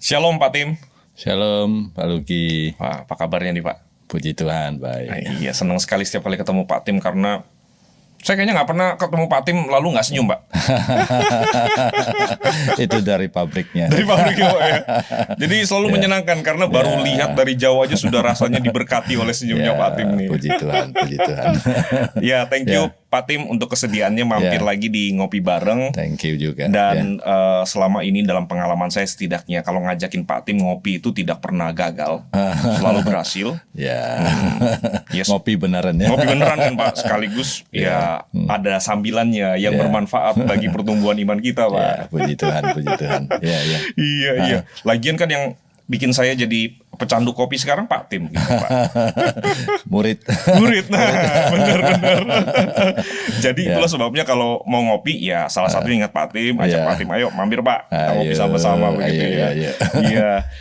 Shalom Pak Tim. Shalom Pak Luki. Wah, apa kabarnya nih Pak? Puji Tuhan, baik. Nah, iya, senang sekali setiap kali ketemu Pak Tim karena saya kayaknya nggak pernah ketemu Pak Tim lalu nggak senyum Pak. Itu dari pabriknya. Dari pabriknya Pak ya. Jadi selalu menyenangkan karena baru lihat dari jauh aja sudah rasanya diberkati oleh senyumnya Pak Tim nih. Puji Tuhan, puji Tuhan. Ya, thank you Pak Tim untuk kesediaannya mampir lagi di Ngopi Bareng. Thank you juga. Dan selama ini dalam pengalaman saya setidaknya kalau ngajakin Pak Tim ngopi itu tidak pernah gagal, selalu berhasil. Yes. Ngopi beneran ya. Ngopi beneran kan Pak, sekaligus ada sambilannya yang bermanfaat bagi pertumbuhan iman kita Pak. Puji Tuhan, puji Tuhan. Iya. Lagian kan yang bikin saya jadi pecandu kopi sekarang Pak Tim gitu, Pak. Murid. Nah benar. Jadi itulah sebabnya kalau mau ngopi ya salah satunya ingat Pak Tim, ajak Pak Tim, ayo mampir Pak, kita ngopi sama-sama begitu ya.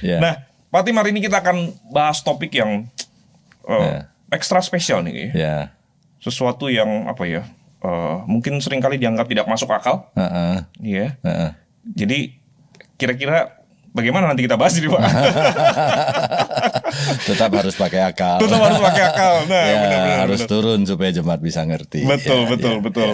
Iya. Nah Pak Tim, hari ini kita akan bahas topik yang ekstra spesial nih. Sesuatu yang apa ya, mungkin seringkali dianggap tidak masuk akal. Iya. Jadi kira-kira bagaimana nanti kita bahas ini Pak? Tetap harus pakai akal. Nah, benar-benar harus turun supaya jemaat bisa ngerti.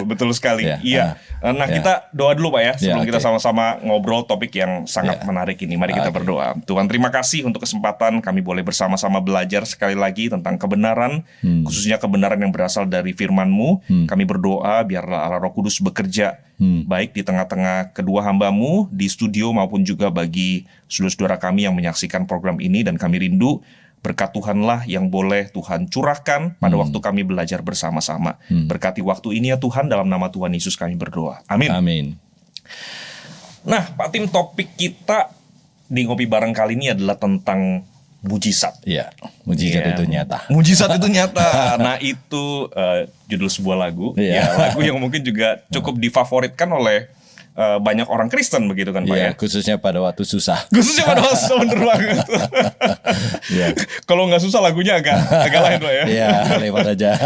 Betul sekali. Iya. Nah, kita doa dulu Pak ya sebelum kita sama-sama ngobrol topik yang sangat menarik ini. Mari kita berdoa. Tuhan, terima kasih untuk kesempatan kami boleh bersama-sama belajar sekali lagi tentang kebenaran, khususnya kebenaran yang berasal dari firman-Mu. Kami berdoa biarlah Allah Roh Kudus bekerja baik di tengah-tengah kedua hamba-Mu di studio maupun juga bagi saudara-saudara kami yang menyaksikan program ini, dan kami rindu berkat Tuhanlah yang boleh Tuhan curahkan pada waktu kami belajar bersama-sama. Berkati waktu ini ya Tuhan, dalam nama Tuhan Yesus kami berdoa. Amin. Nah Pak Tim, topik kita di Ngopi Bareng kali ini adalah tentang mujizat. Iya, mujizat itu nyata. Mujizat itu nyata. Nah itu judul sebuah lagu. Lagu yang mungkin juga cukup difavoritkan oleh banyak orang Kristen begitu kan Pak ya. Khususnya pada waktu susah. Bener banget. Kalau nggak susah lagunya agak lain Pak ya. Iya, lewat aja.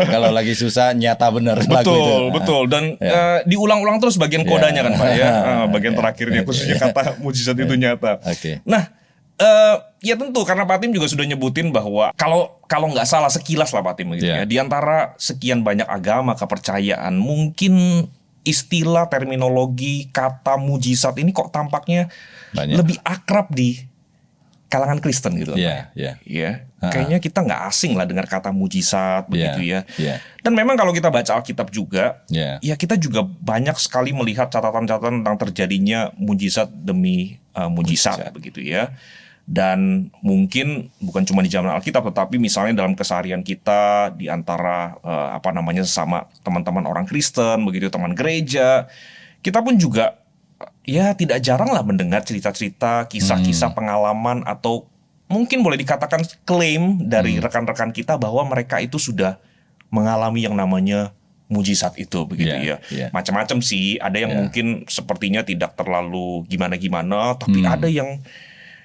Kalau lagi susah nyata bener lagu itu. Betul. Dan diulang-ulang terus bagian kodanya kan Pak ya. Bagian terakhirnya khususnya kata mujizat itu nyata. Nah, ya tentu karena Pak Tim juga sudah nyebutin bahwa kalau nggak salah sekilas lah Pak Tim gitu ya, di antara sekian banyak agama kepercayaan, mungkin istilah, terminologi, kata mujizat ini kok tampaknya lebih akrab di kalangan Kristen gitu. Kayaknya kita nggak asing lah dengar kata mujizat begitu ya. Dan memang kalau kita baca Alkitab juga, ya kita juga banyak sekali melihat catatan-catatan tentang terjadinya mujizat demi mujizat begitu ya. Dan mungkin bukan cuma di zaman Alkitab, tetapi misalnya dalam keseharian kita di antara sesama teman-teman orang Kristen begitu, teman gereja, kita pun juga ya tidak jarang lah mendengar cerita-cerita, kisah-kisah pengalaman, atau mungkin boleh dikatakan klaim dari rekan-rekan kita bahwa mereka itu sudah mengalami yang namanya mujizat itu begitu ya. Macam-macam sih, ada yang mungkin sepertinya tidak terlalu gimana-gimana, tapi ada yang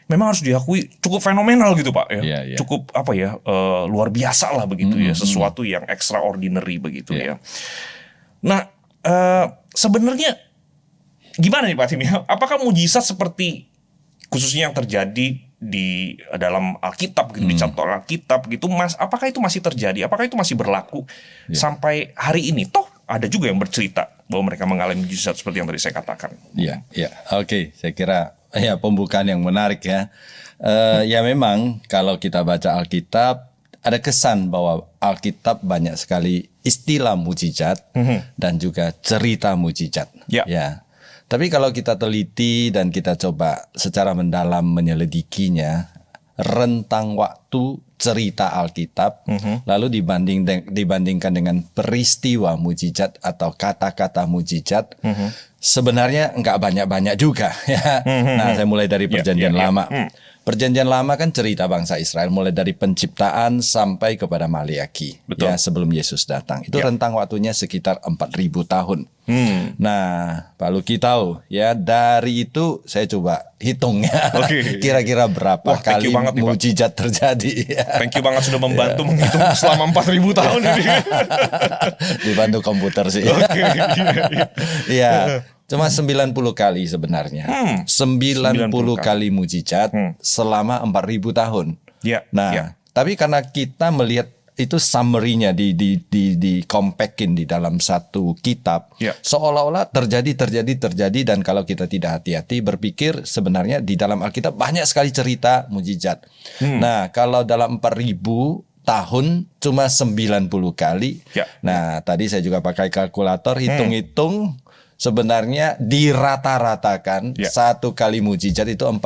memang harus diakui cukup fenomenal gitu Pak ya. Cukup luar biasa lah begitu ya, sesuatu yang extraordinary begitu ya. Nah, sebenarnya gimana nih Pak Tim ya? Apakah mujizat seperti khususnya yang terjadi di dalam Alkitab gitu, dicatat Alkitab gitu, apakah itu masih terjadi? Apakah itu masih berlaku sampai hari ini? Toh ada juga yang bercerita bahwa mereka mengalami mujizat seperti yang tadi saya katakan. Oke, saya kira pembukaan yang menarik ya. Ya memang kalau kita baca Alkitab, ada kesan bahwa Alkitab banyak sekali istilah mujizat dan juga cerita mujizat. Tapi kalau kita teliti dan kita coba secara mendalam menyelidikinya, rentang waktu cerita Alkitab lalu dibandingkan dengan peristiwa mujizat atau kata-kata mujizat, sebenarnya nggak banyak-banyak juga ya. Nah, saya mulai dari Perjanjian Lama. Perjanjian Lama kan cerita bangsa Israel mulai dari penciptaan sampai kepada Maliaki, ya, sebelum Yesus datang. Itu rentang waktunya sekitar 4.000 tahun. Nah, Pak Luki tahu ya, dari itu saya coba hitung ya. Kira-kira berapa kali mujizat terjadi. Thank you banget sudah membantu menghitung selama 4.000 tahun ini. Dibantu komputer sih. Cuma 90 kali sebenarnya. 90 kali mujizat selama 4.000 tahun. Nah, tapi karena kita melihat itu summary-nya di compactin di dalam satu kitab, seolah-olah terjadi, dan kalau kita tidak hati-hati berpikir sebenarnya di dalam Alkitab banyak sekali cerita mujizat. Nah, kalau dalam 4.000 tahun cuma 90 kali. Nah, tadi saya juga pakai kalkulator hitung-hitung. Sebenarnya dirata-ratakan satu kali mujizat itu 45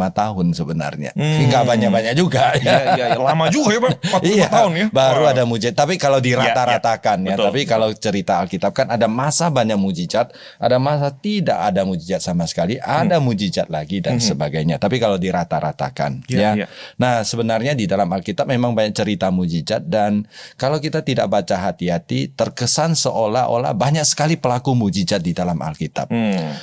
tahun sebenarnya. Enggak banyak-banyak juga. Iya, lama juga ya Pak, 45 tahun ya. Baru ada mujizat. Tapi kalau dirata-ratakan tapi kalau cerita Alkitab kan ada masa banyak mujizat, ada masa tidak ada mujizat sama sekali, ada mujizat lagi dan sebagainya. Tapi kalau dirata-ratakan Nah, sebenarnya di dalam Alkitab memang banyak cerita mujizat, dan kalau kita tidak baca hati-hati terkesan seolah-olah banyak sekali pelaku mujizat di dalam Alkitab.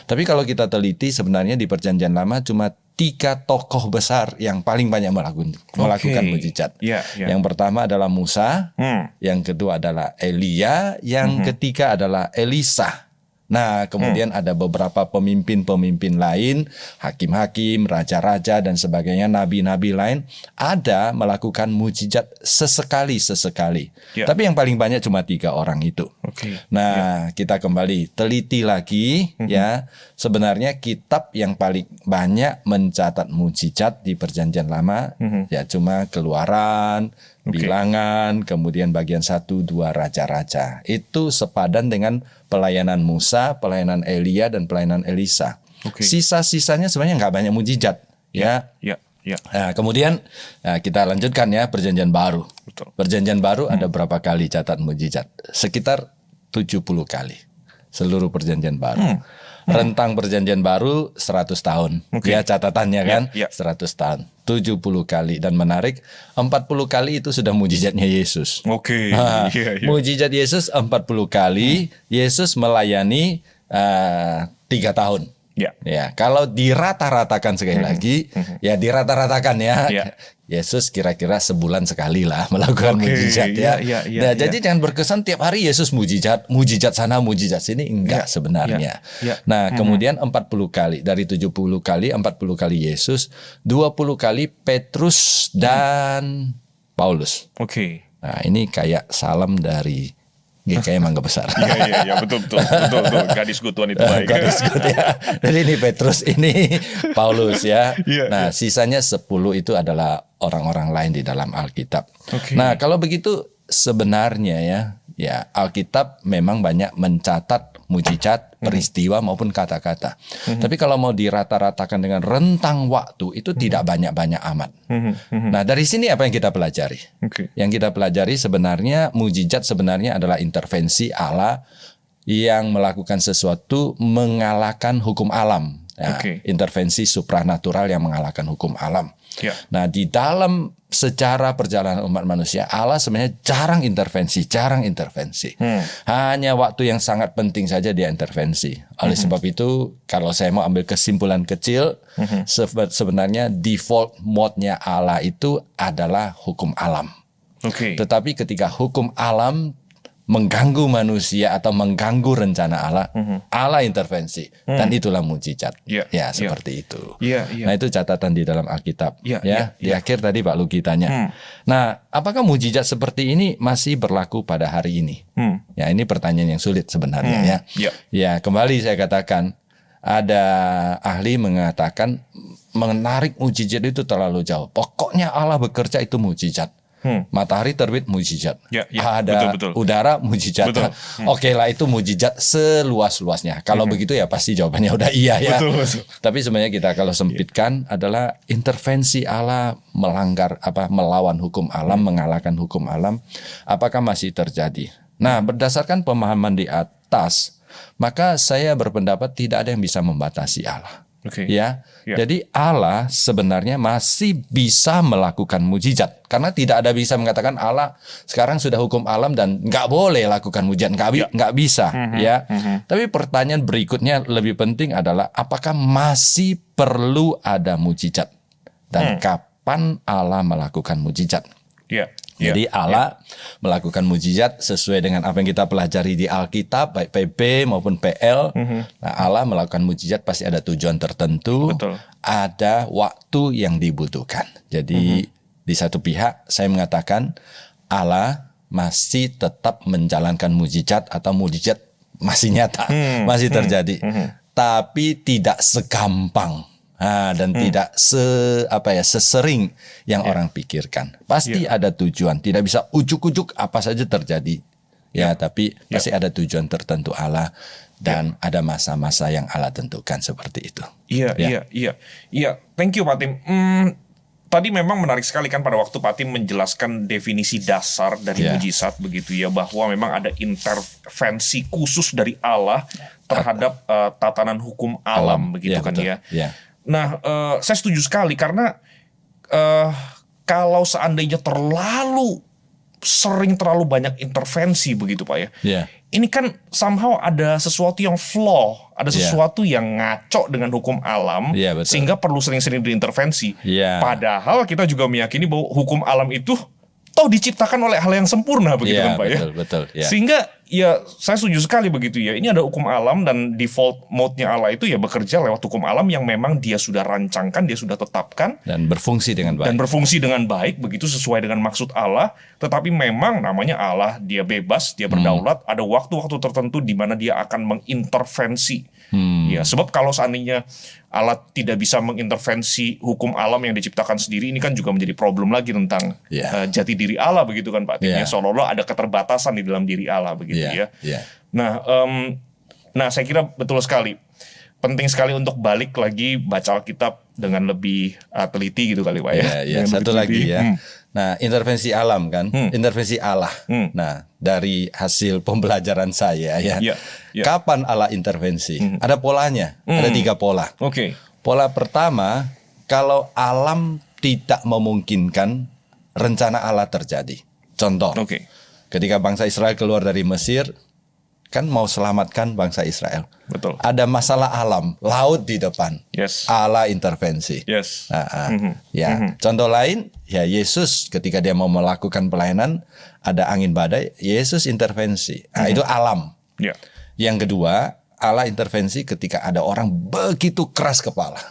Tapi kalau kita teliti sebenarnya di Perjanjian Lama cuma 3 tokoh besar yang paling banyak melakukan mujizat. Yang pertama adalah Musa, yang kedua adalah Elia, yang ketiga adalah Elisa. Nah, kemudian ada beberapa pemimpin-pemimpin lain, hakim-hakim, raja-raja dan sebagainya, nabi-nabi lain ada melakukan mujizat sesekali. Tapi yang paling banyak cuma 3 orang itu. Nah, kita kembali teliti lagi sebenarnya kitab yang paling banyak mencatat mujizat di Perjanjian Lama cuma Keluaran, Bilangan, kemudian bagian 1, 2 raja-raja. Itu sepadan dengan pelayanan Musa, pelayanan Elia, dan pelayanan Elisa. Sisa-sisanya sebenarnya nggak banyak mujizat. Nah, kemudian kita lanjutkan Perjanjian Baru. Perjanjian Baru ada berapa kali catat mujizat? Sekitar 70 kali. Seluruh Perjanjian Baru. Rentang Perjanjian Baru 100 tahun. Catatannya kan 100 tahun. 70 kali, dan menarik 40 kali itu sudah mujizatnya Yesus. Mujizat Yesus 40 kali. Yesus melayani 3 tahun. Kalau dirata-ratakan sekali lagi, dirata-ratakan Yesus kira-kira sebulan sekali lah melakukan mujizat Nah, jadi jangan berkesan tiap hari Yesus mujizat sana, mujizat sini, enggak sebenarnya. Nah, kemudian 40 kali, dari 70 kali, 40 kali Yesus, 20 kali Petrus dan Paulus. Nah, ini kayak salam dari GKI Mangga Besar. Iya, betul. Gadis Gutuan itu baik. Gadis Gutuan. Jadi ini Petrus, ini Paulus Nah, sisanya 10 itu adalah orang-orang lain di dalam Alkitab. Nah, kalau begitu sebenarnya Alkitab memang banyak mencatat mujizat, peristiwa maupun kata-kata. Tapi kalau mau dirata-ratakan dengan rentang waktu itu tidak banyak-banyak amat. Nah, dari sini apa yang kita pelajari? Yang kita pelajari sebenarnya mujizat sebenarnya adalah intervensi Allah yang melakukan sesuatu mengalahkan hukum alam. Intervensi supranatural yang mengalahkan hukum alam. Nah, di dalam sejarah perjalanan umat manusia, Allah sebenarnya jarang intervensi. Hanya waktu yang sangat penting saja dia intervensi. Oleh sebab itu, kalau saya mau ambil kesimpulan kecil, sebenarnya default mode-nya Allah itu adalah hukum alam. Tetapi ketika hukum alam mengganggu manusia atau mengganggu rencana Allah, Allah intervensi, dan itulah mujizat. Seperti itu. Nah, itu catatan di dalam Alkitab. Di akhir tadi Pak Luki tanya. Nah, apakah mujizat seperti ini masih berlaku pada hari ini? Ini pertanyaan yang sulit sebenarnya. Kembali saya katakan, ada ahli mengatakan menarik mujizat itu terlalu jauh. Pokoknya Allah bekerja itu mujizat. Matahari terbit mujizat, ada betul. Udara mujizat. Oke lah, itu mujizat seluas-luasnya. Kalau begitu pasti jawabannya udah iya Betul. Tapi sebenarnya kita kalau sempitkan adalah intervensi Allah melawan hukum alam, mengalahkan hukum alam. Apakah masih terjadi? Nah, berdasarkan pemahaman di atas, maka saya berpendapat tidak ada yang bisa membatasi Allah. Jadi Allah sebenarnya masih bisa melakukan mujizat, karena tidak ada bisa mengatakan Allah sekarang sudah hukum alam dan nggak boleh lakukan mujizat, nggak bisa. Tapi pertanyaan berikutnya lebih penting adalah apakah masih perlu ada mujizat dan kapan Allah melakukan mujizat? Jadi Allah melakukan mujizat sesuai dengan apa yang kita pelajari di Alkitab, baik PB maupun PL. Nah, Allah melakukan mujizat pasti ada tujuan tertentu, Betul. ada waktu yang dibutuhkan. Jadi di satu pihak saya mengatakan Allah masih tetap menjalankan mujizat atau mujizat masih nyata, masih terjadi. Tapi tidak segampang. Dan tidak sesering yang orang pikirkan. Pasti ada tujuan. Tidak bisa ujuk-ujuk apa saja terjadi. Tapi pasti ada tujuan tertentu Allah dan ada masa-masa yang Allah tentukan seperti itu. Iya. Thank you Pak Tim. Tadi memang menarik sekali kan pada waktu Pak Tim menjelaskan definisi dasar dari mujizat begitu ya, bahwa memang ada intervensi khusus dari Allah terhadap tatanan hukum alam begitu kan betul. ya. Nah, saya setuju sekali karena kalau seandainya terlalu banyak intervensi begitu Pak ya. Ini kan somehow ada sesuatu yang flaw, ada sesuatu yang ngaco dengan hukum alam, sehingga perlu sering-sering diintervensi. Padahal kita juga meyakini bahwa hukum alam itu toh diciptakan oleh hal yang sempurna begitu kan Pak betul, ya. Sehingga ya saya setuju sekali begitu ya. Ini ada hukum alam dan default mode-nya Allah itu ya bekerja lewat hukum alam yang memang dia sudah rancangkan, dia sudah tetapkan dan berfungsi dengan baik. Begitu sesuai dengan maksud Allah. Tetapi memang namanya Allah, dia bebas, dia berdaulat. Ada waktu-waktu tertentu di mana dia akan mengintervensi. Ya, sebab kalau seandainya Allah tidak bisa mengintervensi hukum alam yang diciptakan sendiri, ini kan juga menjadi problem lagi tentang jati diri Allah begitu kan Pak Tim ya. Seolah-olah ada keterbatasan di dalam diri Allah begitu ya. Nah, saya kira betul sekali. Penting sekali untuk balik lagi baca Alkitab dengan lebih teliti gitu kali Pak ya. Satu lagi ya. Nah, intervensi alam kan, intervensi Allah. Nah, dari hasil pembelajaran saya kapan Allah intervensi? Ada polanya, ada 3 pola. Pola pertama, kalau alam tidak memungkinkan rencana Allah terjadi. Contoh, ketika bangsa Israel keluar dari Mesir, kan mau selamatkan bangsa Israel. Betul. Ada masalah alam, laut di depan. Allah intervensi. Contoh lain, ya Yesus ketika dia mau melakukan pelayanan, ada angin badai, Yesus intervensi. Itu alam. Yang kedua, Allah intervensi ketika ada orang begitu keras kepala,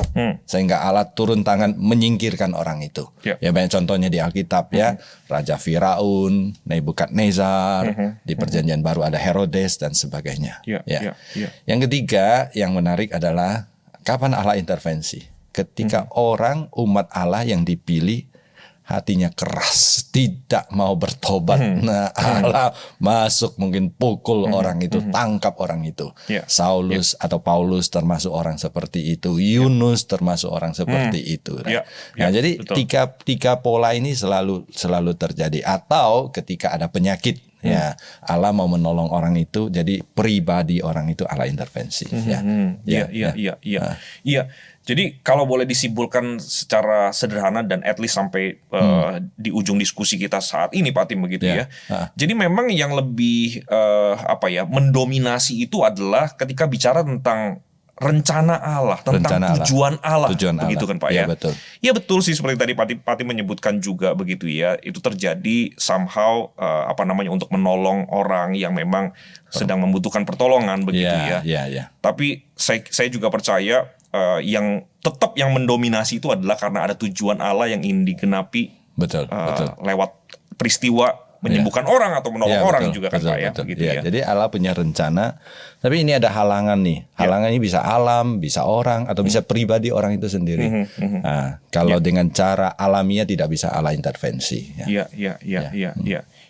sehingga Allah turun tangan menyingkirkan orang itu. Ya banyak contohnya di Alkitab ya, Raja Firaun, Nebukadnezar, di Perjanjian Baru ada Herodes dan sebagainya. Yang ketiga yang menarik adalah kapan Allah intervensi? Ketika orang umat Allah yang dipilih hatinya keras, tidak mau bertobat. Nah, Allah masuk mungkin pukul orang itu, tangkap orang itu. Saulus atau Paulus termasuk orang seperti itu. Yunus termasuk orang seperti itu. Nah, jadi tiga pola ini selalu terjadi. Atau ketika ada penyakit, ya Allah mau menolong orang itu, jadi pribadi orang itu Allah intervensi. Jadi kalau boleh disimpulkan secara sederhana dan at least sampai di ujung diskusi kita saat ini Pak Tim begitu ya. Jadi memang yang lebih mendominasi itu adalah ketika bicara tentang rencana Allah, tentang tujuan Allah begitu kan Pak ya. Betul. Ya betul sih, seperti tadi Pak Tim menyebutkan juga begitu ya. Itu terjadi somehow untuk menolong orang yang memang sedang membutuhkan pertolongan begitu ya. Tapi saya juga percaya yang tetap yang mendominasi itu adalah karena ada tujuan Allah yang ingin digenapi lewat peristiwa menyembuhkan orang atau menolong orang juga kan Pak ya. Gitu ya. Jadi Allah punya rencana, tapi ini ada halangan nih. Halangan ini bisa alam, bisa orang, atau bisa pribadi orang itu sendiri. Nah, kalau dengan cara alamiah tidak bisa Allah intervensi.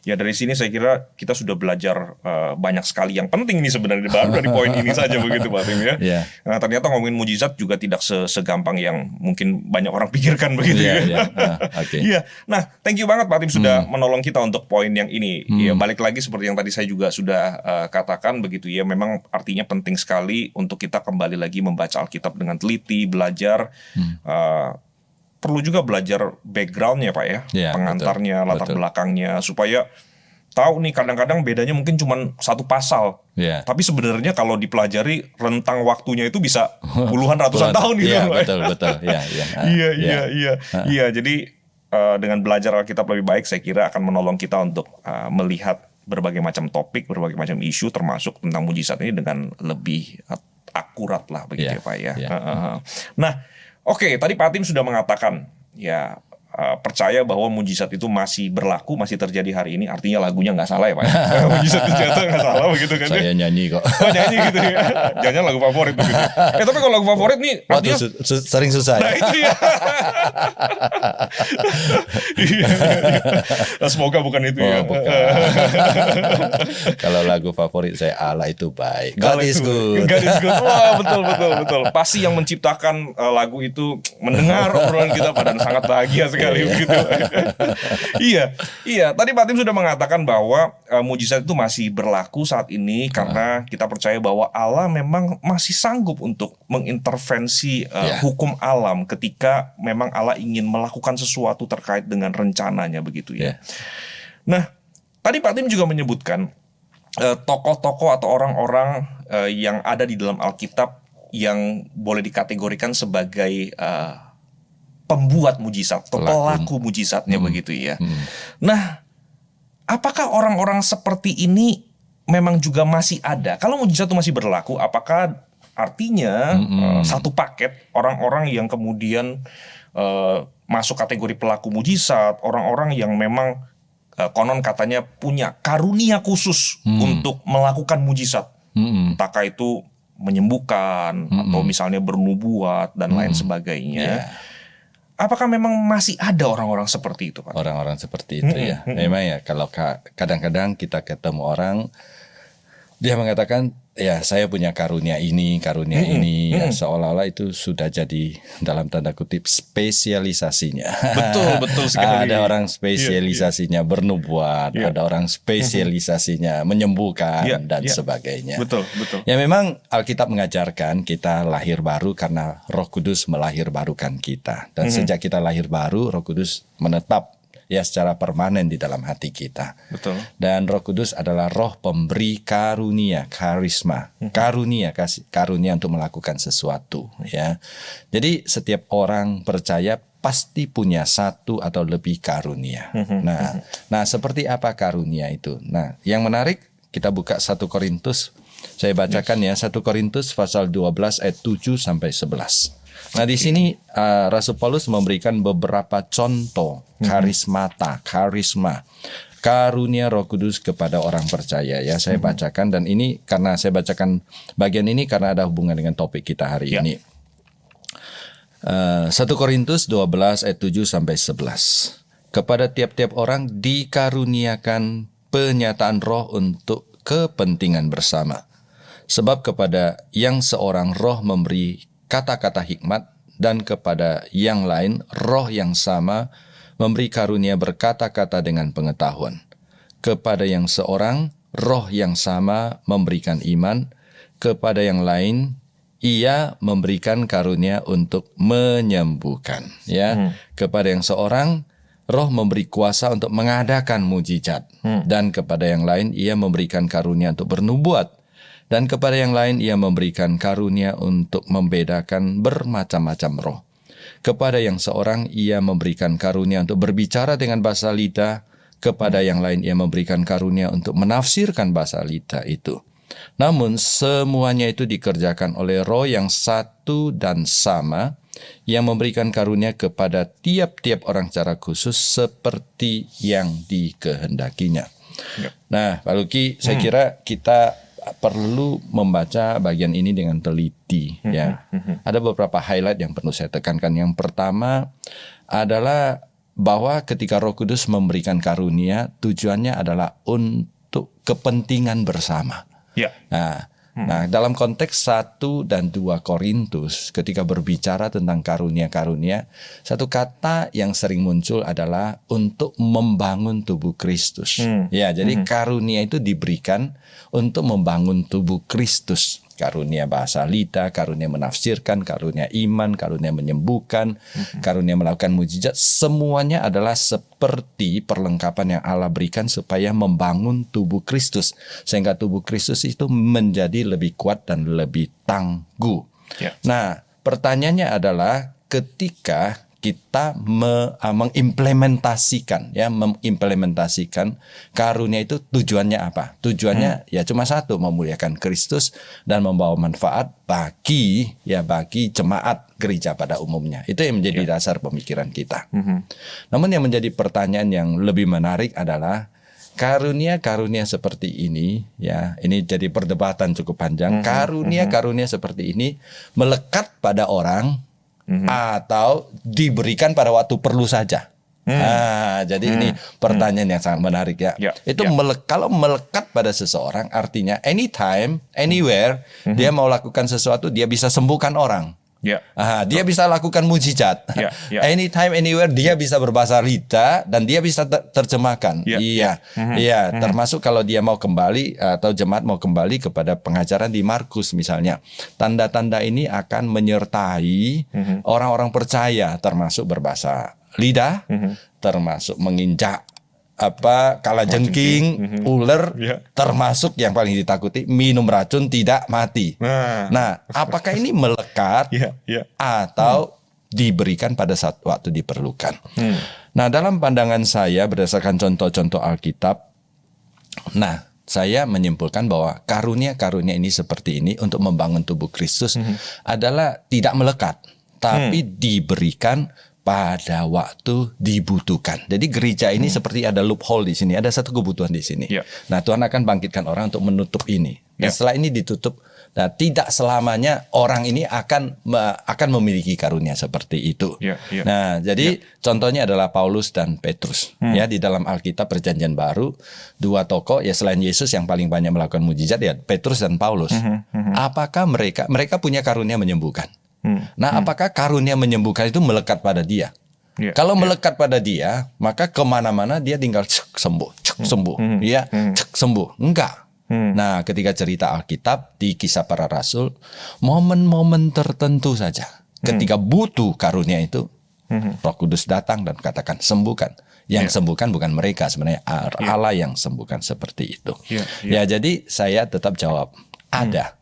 Ya dari sini saya kira kita sudah belajar banyak sekali yang penting nih sebenarnya baru dari poin ini saja begitu Pak Tim ya. Nah, ternyata ngomongin mujizat juga tidak segampang yang mungkin banyak orang pikirkan begitu ya. Nah, thank you banget Pak Tim sudah menolong kita untuk poin yang ini. Ya, balik lagi seperti yang tadi saya juga sudah katakan begitu ya. Memang artinya penting sekali untuk kita kembali lagi membaca Alkitab dengan teliti, belajar. Perlu juga belajar backgroundnya Pak ya, pengantarnya, latar belakangnya, supaya tahu nih kadang-kadang bedanya mungkin cuma satu pasal, tapi sebenarnya kalau dipelajari rentang waktunya itu bisa puluhan ratusan tahun gitu Pak. Betul. Iya. Jadi dengan belajar Alkitab lebih baik, saya kira akan menolong kita untuk melihat berbagai macam topik, berbagai macam isu, termasuk tentang mujizat ini dengan lebih akurat lah begitu ya Pak ya. Nah, oke, tadi Pak Tim sudah mengatakan ya percaya bahwa mujizat itu masih berlaku, masih terjadi hari ini. Artinya lagunya nggak salah ya Pak. Mujizat itu ternyata nggak salah begitu kan? Saya nyanyi kok. Oh nyanyi gitu ya. Jangan lagu favorit begitu. Tapi kalau lagu favorit nih artinya sering susah. Nah itu ya. Semoga bukan itu ya. Bukan. Kalau lagu favorit saya Allah itu baik. God is good. God is good. Wah, betul. Pasti yang menciptakan lagu itu mendengar obrolan kita pada sangat bahagia sekali begitu. Iya. Tadi Pak Tim sudah mengatakan bahwa mujizat itu masih berlaku saat ini karena kita percaya bahwa Allah memang masih sanggup untuk mengintervensi hukum alam ketika memang Allah ingin melakukan sesuatu terkait dengan rencananya begitu ya. Nah, tadi Pak Tim juga menyebutkan tokoh-tokoh atau orang-orang yang ada di dalam Alkitab yang boleh dikategorikan sebagai pembuat mujizat atau pelaku mujizatnya begitu ya. Nah, apakah orang-orang seperti ini memang juga masih ada? Kalau mujizat itu masih berlaku, apakah artinya satu paket orang-orang yang kemudian masuk kategori pelaku mujizat, orang-orang yang memang konon katanya punya karunia khusus untuk melakukan mujizat, entahkah itu menyembuhkan atau misalnya bernubuat dan lain sebagainya. Apakah memang masih ada orang-orang seperti itu, Pak? Orang-orang seperti itu ya. Memang ya, kalau kadang-kadang kita ketemu orang, dia mengatakan, ya saya punya karunia ini, ya, seolah-olah itu sudah jadi dalam tanda kutip spesialisasinya. Betul sekali. Ada orang spesialisasinya bernubuat, ada orang spesialisasinya menyembuhkan dan sebagainya. Betul. Ya memang Alkitab mengajarkan kita lahir baru karena Roh Kudus melahirbarukan kita. Dan sejak kita lahir baru, Roh Kudus menetap ya secara permanen di dalam hati kita. Betul. Dan Roh Kudus adalah roh pemberi karunia, karisma. Karunia untuk melakukan sesuatu ya. Jadi setiap orang percaya pasti punya satu atau lebih karunia. Nah, seperti apa karunia itu? Nah, yang menarik kita buka 1 Korintus. Saya bacakan ya 1 Korintus pasal 12 ayat 7 sampai 11. Nah di sini Rasul Paulus memberikan beberapa contoh karisma, karunia Roh Kudus kepada orang percaya ya. Saya bacakan dan ini karena saya bacakan bagian ini karena ada hubungan dengan topik kita hari ini. 1 Korintus 12 ayat 7 sampai 11. Kepada tiap-tiap orang dikaruniakan penyataan roh untuk kepentingan bersama. Sebab kepada yang seorang roh memberi kata-kata hikmat, dan kepada yang lain roh yang sama memberi karunia berkata-kata dengan pengetahuan. Kepada yang seorang roh yang sama memberikan iman, kepada yang lain ia memberikan karunia untuk menyembuhkan. Ya, kepada yang seorang roh memberi kuasa untuk mengadakan mujizat, dan kepada yang lain ia memberikan karunia untuk bernubuat. Dan kepada yang lain ia memberikan karunia untuk membedakan bermacam-macam roh. Kepada yang seorang ia memberikan karunia untuk berbicara dengan bahasa lidah. Kepada yang lain ia memberikan karunia untuk menafsirkan bahasa lidah itu. Namun semuanya itu dikerjakan oleh roh yang satu dan sama, yang memberikan karunia kepada tiap-tiap orang secara khusus seperti yang dikehendakinya. Nah, Pak Luki, saya kira kita perlu membaca bagian ini dengan teliti ya. Ada beberapa highlight yang perlu saya tekankan. Yang pertama adalah bahwa ketika Roh Kudus memberikan karunia, tujuannya adalah untuk kepentingan bersama. Nah, dalam konteks 1 dan 2 Korintus ketika berbicara tentang karunia-karunia, satu kata yang sering muncul adalah untuk membangun tubuh Kristus. Ya, jadi karunia itu diberikan untuk membangun tubuh Kristus. Karunia bahasa lidah, karunia menafsirkan, karunia iman, karunia menyembuhkan, karunia melakukan mujizat, semuanya adalah seperti perlengkapan yang Allah berikan supaya membangun tubuh Kristus, sehingga tubuh Kristus itu menjadi lebih kuat dan lebih tangguh. Nah, pertanyaannya adalah ketika kita mengimplementasikan karunia itu tujuannya apa? Tujuannya ya cuma satu, memuliakan Kristus dan membawa manfaat bagi jemaat gereja pada umumnya. Itu yang menjadi dasar pemikiran kita. Namun yang menjadi pertanyaan yang lebih menarik adalah karunia-karunia seperti ini, ya, ini jadi perdebatan cukup panjang. Karunia-karunia seperti ini melekat pada orang atau diberikan pada waktu perlu saja. Jadi ini pertanyaan yang sangat menarik ya. Itu kalau melekat pada seseorang artinya anytime, anywhere dia mau lakukan sesuatu, dia bisa sembuhkan orang. Dia bisa lakukan mujizat. Anytime, anywhere dia bisa berbahasa lidah dan dia bisa terjemahkan. Termasuk kalau dia mau kembali atau jemaat mau kembali kepada pengajaran di Markus misalnya. Tanda-tanda ini akan menyertai orang-orang percaya, termasuk berbahasa lidah, termasuk menginjak kalajengking, ular, termasuk yang paling ditakuti minum racun tidak mati. Nah, apakah ini melekat atau diberikan pada saat waktu diperlukan? Nah, dalam pandangan saya berdasarkan contoh-contoh Alkitab, saya menyimpulkan bahwa karunia-karunia ini seperti ini untuk membangun tubuh Kristus adalah tidak melekat, tapi diberikan pada waktu dibutuhkan. Jadi gereja ini seperti ada loophole di sini, ada satu kebutuhan di sini. Nah, Tuhan akan bangkitkan orang untuk menutup ini. Dan setelah ini ditutup, nah tidak selamanya orang ini akan memiliki karunia seperti itu. Nah, jadi contohnya adalah Paulus dan Petrus. Ya, di dalam Alkitab Perjanjian Baru, dua tokoh ya selain Yesus yang paling banyak melakukan mujizat ya Petrus dan Paulus. Apakah mereka punya karunia menyembuhkan? Nah, apakah karunia menyembuhkan itu melekat pada dia? Kalau melekat pada dia, maka kemana-mana dia tinggal sembuh, sembuh, sembuh. Enggak. Nah, ketika cerita Alkitab di Kisah Para Rasul, momen-momen tertentu saja, ketika butuh karunia itu, Roh Kudus datang dan katakan sembuhkan. Yang sembuhkan bukan mereka, sebenarnya Allah yang sembuhkan seperti itu. Ya, jadi saya tetap jawab ada.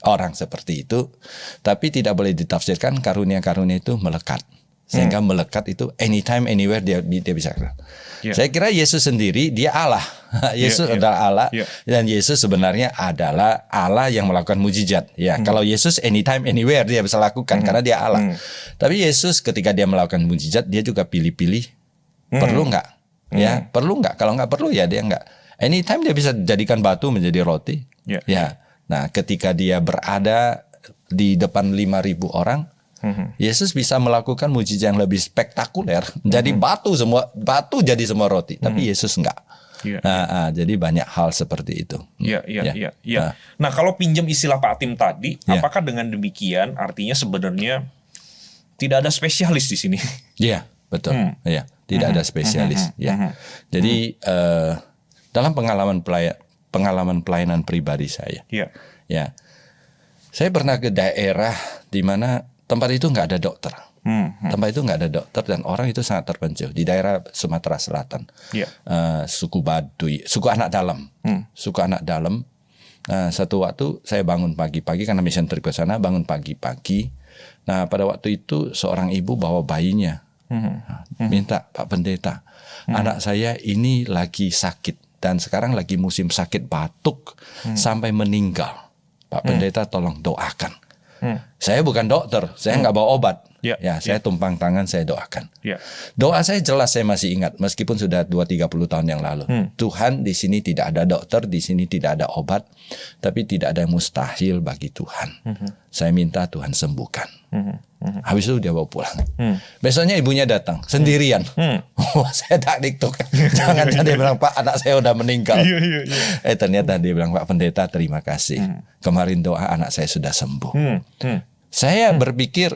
Orang seperti itu, tapi tidak boleh ditafsirkan karunia-karunia itu melekat. Sehingga melekat itu anytime, anywhere dia bisa. Saya kira Yesus sendiri, dia Allah. Yesus adalah Allah, dan Yesus sebenarnya adalah Allah yang melakukan mujizat. Kalau Yesus anytime, anywhere dia bisa lakukan karena dia Allah. Tapi Yesus ketika dia melakukan mujizat, dia juga pilih-pilih. Perlu nggak? Perlu nggak? Kalau nggak perlu ya dia nggak. Anytime dia bisa jadikan batu menjadi roti. Nah, ketika dia berada di depan 5.000 orang, Yesus bisa melakukan mujizat yang lebih spektakuler. Jadi batu jadi semua roti, tapi Yesus enggak. Jadi banyak hal seperti itu. Nah, kalau pinjam istilah Pak Tim tadi, apakah dengan demikian artinya sebenarnya tidak ada spesialis di sini? Iya, betul. Tidak ada spesialis. Jadi dalam pengalaman pelayanan pribadi saya. Saya pernah ke daerah di mana tempat itu nggak ada dokter. Tempat itu nggak ada dokter dan orang itu sangat terpencil di daerah Sumatera Selatan. Suku Baduy, suku anak dalam. Suku anak dalam. Satu waktu saya bangun pagi-pagi karena mission trip ke sana, bangun pagi-pagi. Nah, pada waktu itu seorang ibu bawa bayinya. Minta, Pak Pendeta, anak saya ini lagi sakit. Dan sekarang lagi musim sakit batuk sampai meninggal. Pak Pendeta tolong doakan. Saya bukan dokter, saya nggak bawa obat. Saya tumpang tangan, saya doakan. Doa saya jelas, saya masih ingat meskipun sudah 20-30 tahun yang lalu. Tuhan, di sini tidak ada dokter, di sini tidak ada obat, tapi tidak ada yang mustahil bagi Tuhan. Saya minta Tuhan sembuhkan. Habis itu dia bawa pulang. Besoknya ibunya datang sendirian. Saya tak diktuk. Jangan dia bilang, Pak, anak saya udah meninggal. Ternyata dia bilang, Pak Pendeta, terima kasih. Kemarin doa anak saya sudah sembuh. Saya berpikir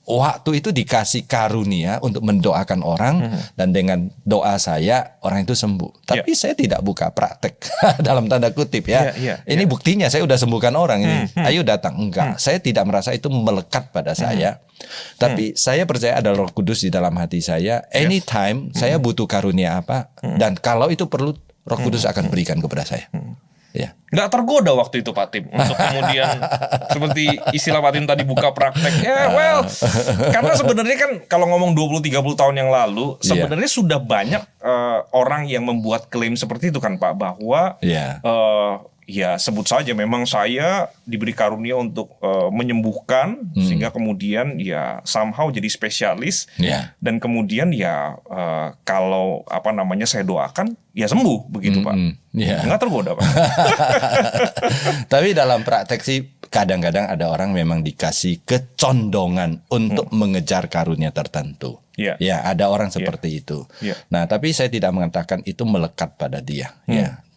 waktu itu dikasih karunia untuk mendoakan orang dan dengan doa saya orang itu sembuh. Tapi saya tidak buka praktek dalam tanda kutip Ini buktinya saya udah sembuhkan orang ini. Ayo datang. Enggak, saya tidak merasa itu melekat pada saya. Tapi saya percaya ada Roh Kudus di dalam hati saya. Anytime saya butuh karunia apa dan kalau itu perlu Roh Kudus akan berikan kepada saya. Ya. Nggak tergoda waktu itu Pak Tim untuk kemudian seperti istilah Pak Tim tadi buka praktek. Karena sebenarnya kan kalau ngomong 20-30 tahun yang lalu sebenarnya sudah banyak orang yang membuat klaim seperti itu kan Pak, bahwa ya sebut saja memang saya diberi karunia untuk menyembuhkan sehingga kemudian ya somehow jadi spesialis dan kemudian ya kalau saya doakan ya sembuh begitu Pak. Nggak tergoda Pak. Tapi dalam praktek sih kadang-kadang ada orang memang dikasih kecondongan untuk mengejar karunia tertentu. Ya, ada orang seperti itu. Nah, tapi saya tidak mengatakan itu melekat pada dia.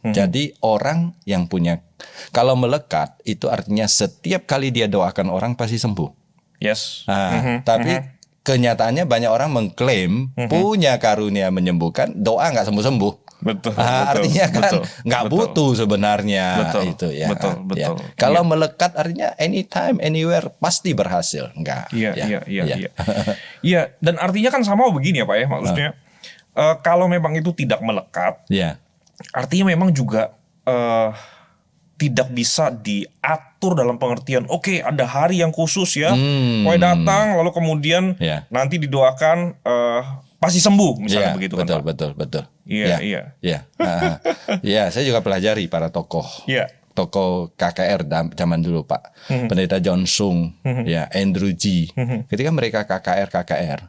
Jadi orang yang punya, kalau melekat itu artinya setiap kali dia doakan orang pasti sembuh. Tapi kenyataannya banyak orang mengklaim punya karunia menyembuhkan, doa nggak sembuh-sembuh. Artinya kan nggak butuh sebenarnya itu ya. Kalau melekat artinya anytime, anywhere pasti berhasil. Enggak. Iya. Dan artinya kan sama begini ya Pak ya, maksudnya kalau memang itu tidak melekat. Artinya memang juga tidak bisa diatur dalam pengertian oke, ada hari yang khusus ya, kowe datang lalu kemudian nanti didoakan pasti sembuh misalnya begitu kan. Betul. Iya. Saya juga pelajari para tokoh. Tokoh KKR zaman dulu Pak. Pendeta John Sung, Andrew G. Ketika mereka KKR.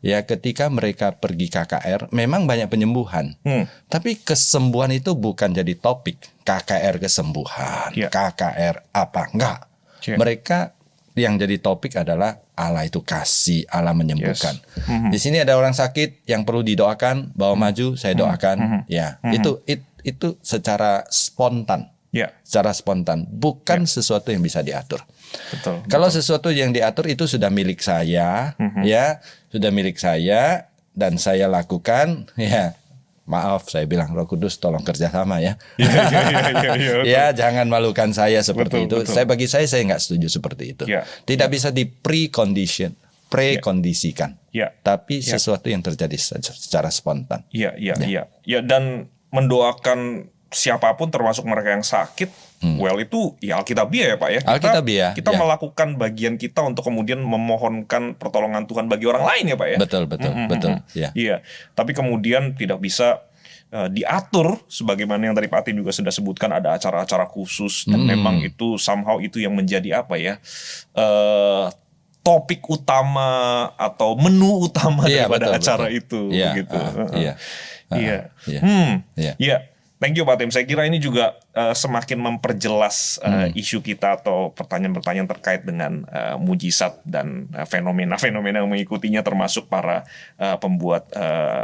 Ya ketika mereka pergi KKR memang banyak penyembuhan. Tapi kesembuhan itu bukan jadi topik. KKR kesembuhan, KKR apa, enggak. Mereka yang jadi topik adalah Allah itu kasih, Allah menyembuhkan. Di sini ada orang sakit yang perlu didoakan, bawa maju, saya doakan. Itu secara spontan. Secara spontan, bukan sesuatu yang bisa diatur. Kalau sesuatu yang diatur itu sudah milik saya, sudah milik saya dan saya lakukan, maaf saya bilang Roh Kudus tolong kerjasama ya. Jangan malukan saya seperti itu. Bagi saya nggak setuju seperti itu. Tidak bisa di prekondisikan. Tapi sesuatu yang terjadi secara spontan. Dan mendoakan siapapun termasuk mereka yang sakit, itu ya alkitabiah ya Pak ya. Kita melakukan bagian kita untuk kemudian memohonkan pertolongan Tuhan bagi orang lain ya Pak ya. Betul. Iya. Tapi kemudian tidak bisa diatur sebagaimana yang tadi Pak Tim juga sudah sebutkan, ada acara-acara khusus dan memang itu somehow itu yang menjadi topik utama atau menu utama daripada acara itu begitu. Thank you Pak Tim. Saya kira ini juga semakin memperjelas isu kita atau pertanyaan-pertanyaan terkait dengan mujizat dan fenomena-fenomena yang mengikutinya, termasuk para pembuat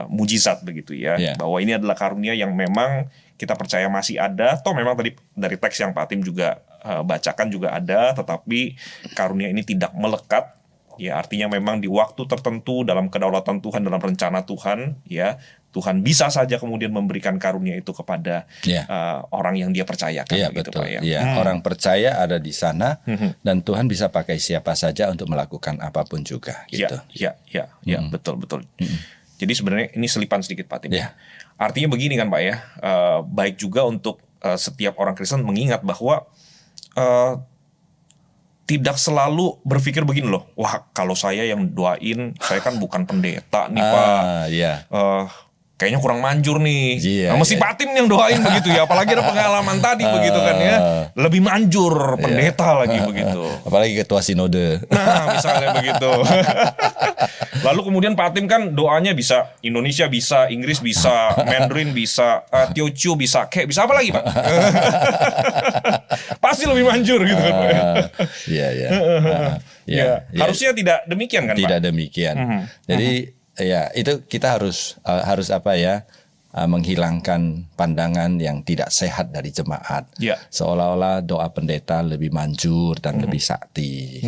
mujizat begitu ya. Bahwa ini adalah karunia yang memang kita percaya masih ada. Toh memang tadi dari teks yang Pak Tim juga bacakan juga ada, tetapi karunia ini tidak melekat. Ya, artinya memang di waktu tertentu dalam kedaulatan Tuhan, dalam rencana Tuhan, ya Tuhan bisa saja kemudian memberikan karunia itu kepada orang yang Dia percayakan. Begitu, betul. Pak, ya. Orang percaya ada di sana dan Tuhan bisa pakai siapa saja untuk melakukan apapun juga. Gitu. Betul. Jadi sebenarnya ini selipan sedikit Pak Tim. Artinya begini kan Pak ya, baik juga untuk setiap orang Kristen mengingat bahwa tidak selalu berpikir begini loh, wah kalau saya yang doain, saya kan bukan pendeta nih Pak, kayaknya kurang manjur nih. Mesti Pak Tim yang doain begitu ya, apalagi ada pengalaman tadi begitu kan ya, lebih manjur pendeta lagi begitu. Apalagi ketua sinode. Nah misalnya begitu. Lalu kemudian Pak Tim kan doanya bisa Indonesia bisa, Inggris bisa, Mandarin bisa, Teochew bisa, kayak bisa apa lagi Pak? Pasti lebih manjur gitu kan Pak. Harusnya tidak demikian kan Pak? Tidak demikian. Jadi ya itu kita harus menghilangkan pandangan yang tidak sehat dari jemaat. Seolah-olah doa pendeta lebih manjur dan lebih sakti.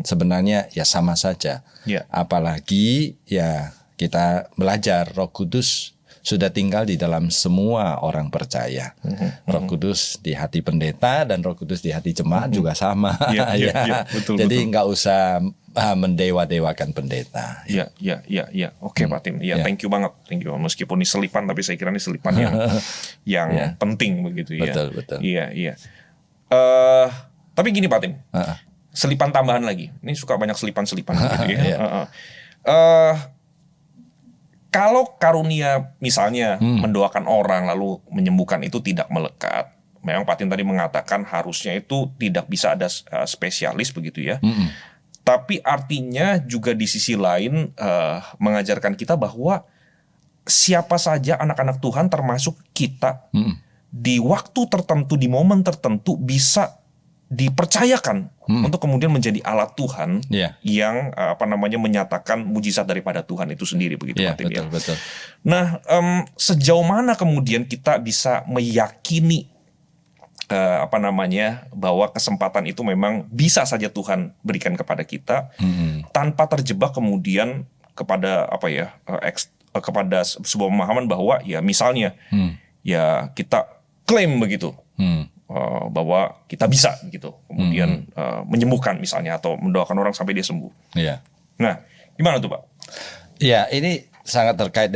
Sebenarnya ya sama saja. Apalagi ya kita belajar Roh Kudus sudah tinggal di dalam semua orang percaya. Roh Kudus di hati pendeta dan Roh Kudus di hati jemaat juga sama. Betul, jadi betul. nggak usah mendewa-dewakan pendeta. Iya. Oke, Pak Tim. Thank you banget. Meskipun ini selipan, tapi saya kira ini selipan yang penting begitu ya. Betul. Iya. Tapi gini Pak Tim, selipan tambahan lagi. Ini suka banyak selipan-selipan gitu ya. Kalau karunia misalnya mendoakan orang lalu menyembuhkan itu tidak melekat, memang Pak Tim tadi mengatakan harusnya itu tidak bisa ada spesialis begitu ya. Tapi artinya juga di sisi lain mengajarkan kita bahwa siapa saja anak-anak Tuhan termasuk kita di waktu tertentu, di momen tertentu bisa dipercayakan untuk kemudian menjadi alat Tuhan yang menyatakan mujizat daripada Tuhan itu sendiri begitu Pak Tim. Betul. Nah, sejauh mana kemudian kita bisa meyakini bahwa kesempatan itu memang bisa saja Tuhan berikan kepada kita tanpa terjebak kemudian kepada kepada sebuah pemahaman bahwa ya misalnya ya kita klaim begitu bahwa kita bisa gitu kemudian menyembuhkan misalnya atau mendoakan orang sampai dia sembuh. Nah, gimana tuh Pak? Ya, ini sangat terkait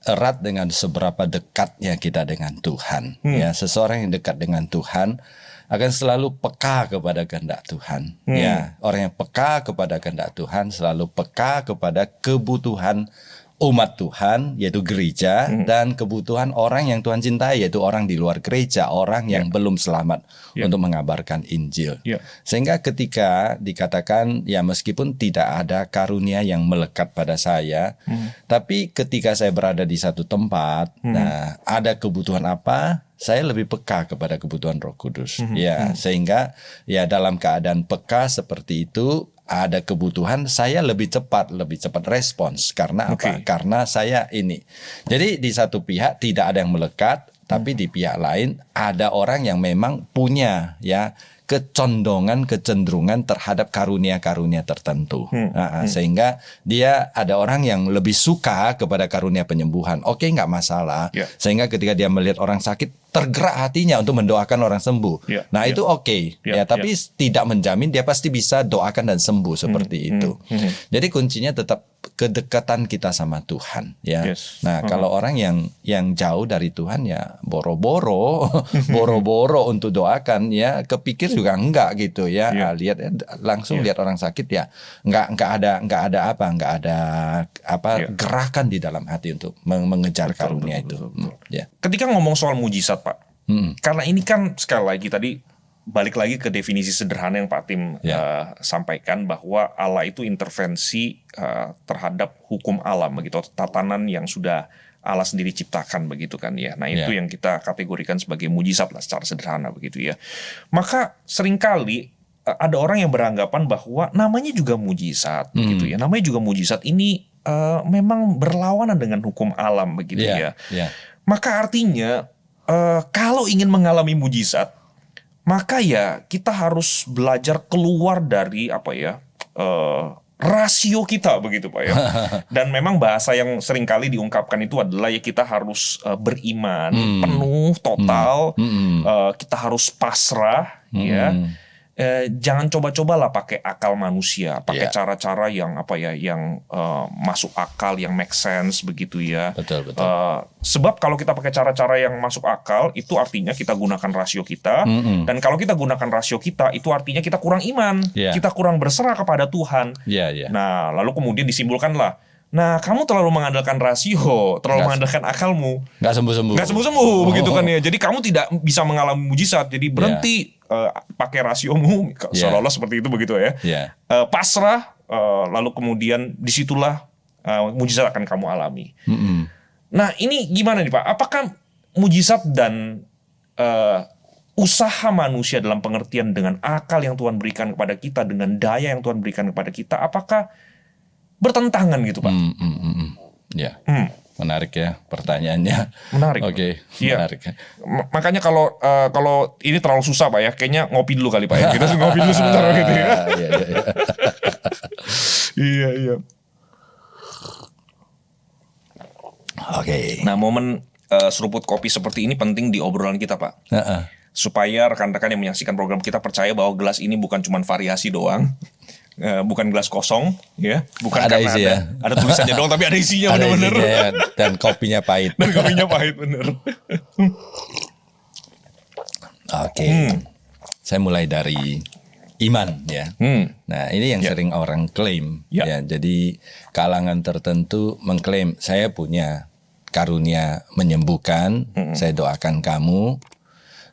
erat dengan seberapa dekatnya kita dengan Tuhan. Ya, seseorang yang dekat dengan Tuhan akan selalu peka kepada kehendak Tuhan. Ya, orang yang peka kepada kehendak Tuhan selalu peka kepada kebutuhan umat Tuhan, yaitu gereja, dan kebutuhan orang yang Tuhan cintai, yaitu orang di luar gereja, orang yang belum selamat untuk mengabarkan Injil. Sehingga ketika dikatakan, ya meskipun tidak ada karunia yang melekat pada saya, tapi ketika saya berada di satu tempat, nah ada kebutuhan apa, saya lebih peka kepada kebutuhan Roh Kudus. Sehingga ya dalam keadaan peka seperti itu, ada kebutuhan, saya lebih cepat respons. Karena apa? Karena saya ini. Jadi di satu pihak tidak ada yang melekat, tapi di pihak lain ada orang yang memang punya ya kecenderungan terhadap karunia-karunia tertentu. Sehingga dia ada orang yang lebih suka kepada karunia penyembuhan. Oke, nggak masalah. Sehingga ketika dia melihat orang sakit, tergerak hatinya untuk mendoakan orang sembuh. Itu oke. Tapi tidak menjamin dia pasti bisa doakan dan sembuh seperti itu. Jadi kuncinya tetap kedekatan kita sama Tuhan. Kalau orang yang jauh dari Tuhan ya boro-boro untuk doakan ya kepikir juga enggak gitu ya. Lihat langsung lihat orang sakit ya enggak ada gerakan di dalam hati untuk mengejar karunia itu. Ketika ngomong soal mujizat Pak, karena ini kan sekali lagi tadi balik lagi ke definisi sederhana yang Pak Tim sampaikan bahwa Allah itu intervensi terhadap hukum alam begitu, tatanan yang sudah Allah sendiri ciptakan begitu kan ya. Nah itu yang kita kategorikan sebagai mujizat lah secara sederhana begitu ya. Maka seringkali ada orang yang beranggapan bahwa namanya juga mujizat begitu ya. Namanya juga mujizat ini memang berlawanan dengan hukum alam begitu ya. Maka artinya kalau ingin mengalami mujizat, maka ya kita harus belajar keluar dari rasio kita begitu Pak ya. Dan memang bahasa yang seringkali diungkapkan itu adalah ya kita harus beriman penuh total, kita harus pasrah ya. Jangan coba-cobalah pakai akal manusia, pakai cara-cara yang yang masuk akal, yang make sense begitu ya. Betul. Sebab kalau kita pakai cara-cara yang masuk akal, itu artinya kita gunakan rasio kita, dan kalau kita gunakan rasio kita, itu artinya kita kurang iman, kita kurang berserah kepada Tuhan. Nah, lalu kemudian disimpulkanlah, nah kamu terlalu mengandalkan rasio, terlalu mengandalkan akalmu, nggak sembuh begitu kan ya. Jadi kamu tidak bisa mengalami mujizat, jadi berhenti pakai rasiomu, seolah-olah seperti itu begitu ya. Pasrah, lalu kemudian disitulah mujizat akan kamu alami. Nah ini gimana nih Pak? Apakah mujizat dan usaha manusia dalam pengertian dengan akal yang Tuhan berikan kepada kita, dengan daya yang Tuhan berikan kepada kita, apakah bertentangan gitu Pak? Menarik ya pertanyaannya. Menarik. Oke, menarik. Makanya kalau ini terlalu susah Pak ya, kayaknya ngopi dulu kali Pak ya. Kita ngopi dulu sebentar gitu ya. Iya. Oke. Nah, momen seruput kopi seperti ini penting di obrolan kita, Pak. Supaya rekan-rekan yang menyaksikan program kita percaya bahwa gelas ini bukan cuma variasi doang. Bukan gelas kosong, ya. Bukan ada karena isi, ada tulisannya doang, tapi ada isinya ada bener-bener. isinya, dan kopinya pahit. Dan kopinya pahit, bener. Oke. Saya mulai dari iman, ya. Nah, ini yang sering orang klaim, ya. Jadi kalangan tertentu mengklaim saya punya karunia menyembuhkan, saya doakan kamu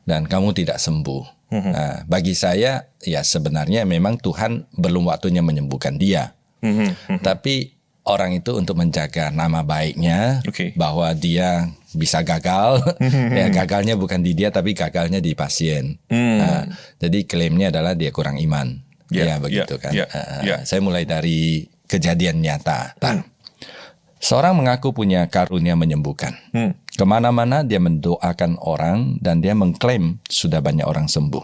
dan kamu tidak sembuh. Nah, bagi saya ya sebenarnya memang Tuhan belum waktunya menyembuhkan dia. Tapi orang itu untuk menjaga nama baiknya, bahwa dia bisa gagal, ya gagalnya bukan di dia tapi gagalnya di pasien. Nah, jadi klaimnya adalah dia kurang iman. Ya begitu kan. Saya mulai dari kejadian nyata. Seorang mengaku punya karunia menyembuhkan. Kemana-mana dia mendoakan orang dan dia mengklaim sudah banyak orang sembuh.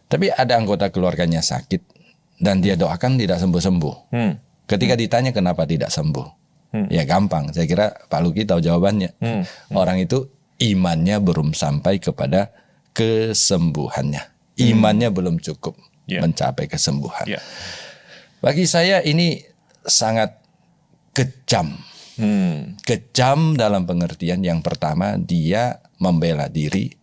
Tapi ada anggota keluarganya sakit dan dia doakan tidak sembuh-sembuh. Ketika ditanya kenapa tidak sembuh, ya gampang. Saya kira Pak Luki tahu jawabannya. Orang itu imannya belum sampai kepada kesembuhannya. Imannya belum cukup mencapai kesembuhan. Bagi saya ini sangat kejam. Kejam dalam pengertian yang pertama dia membela diri,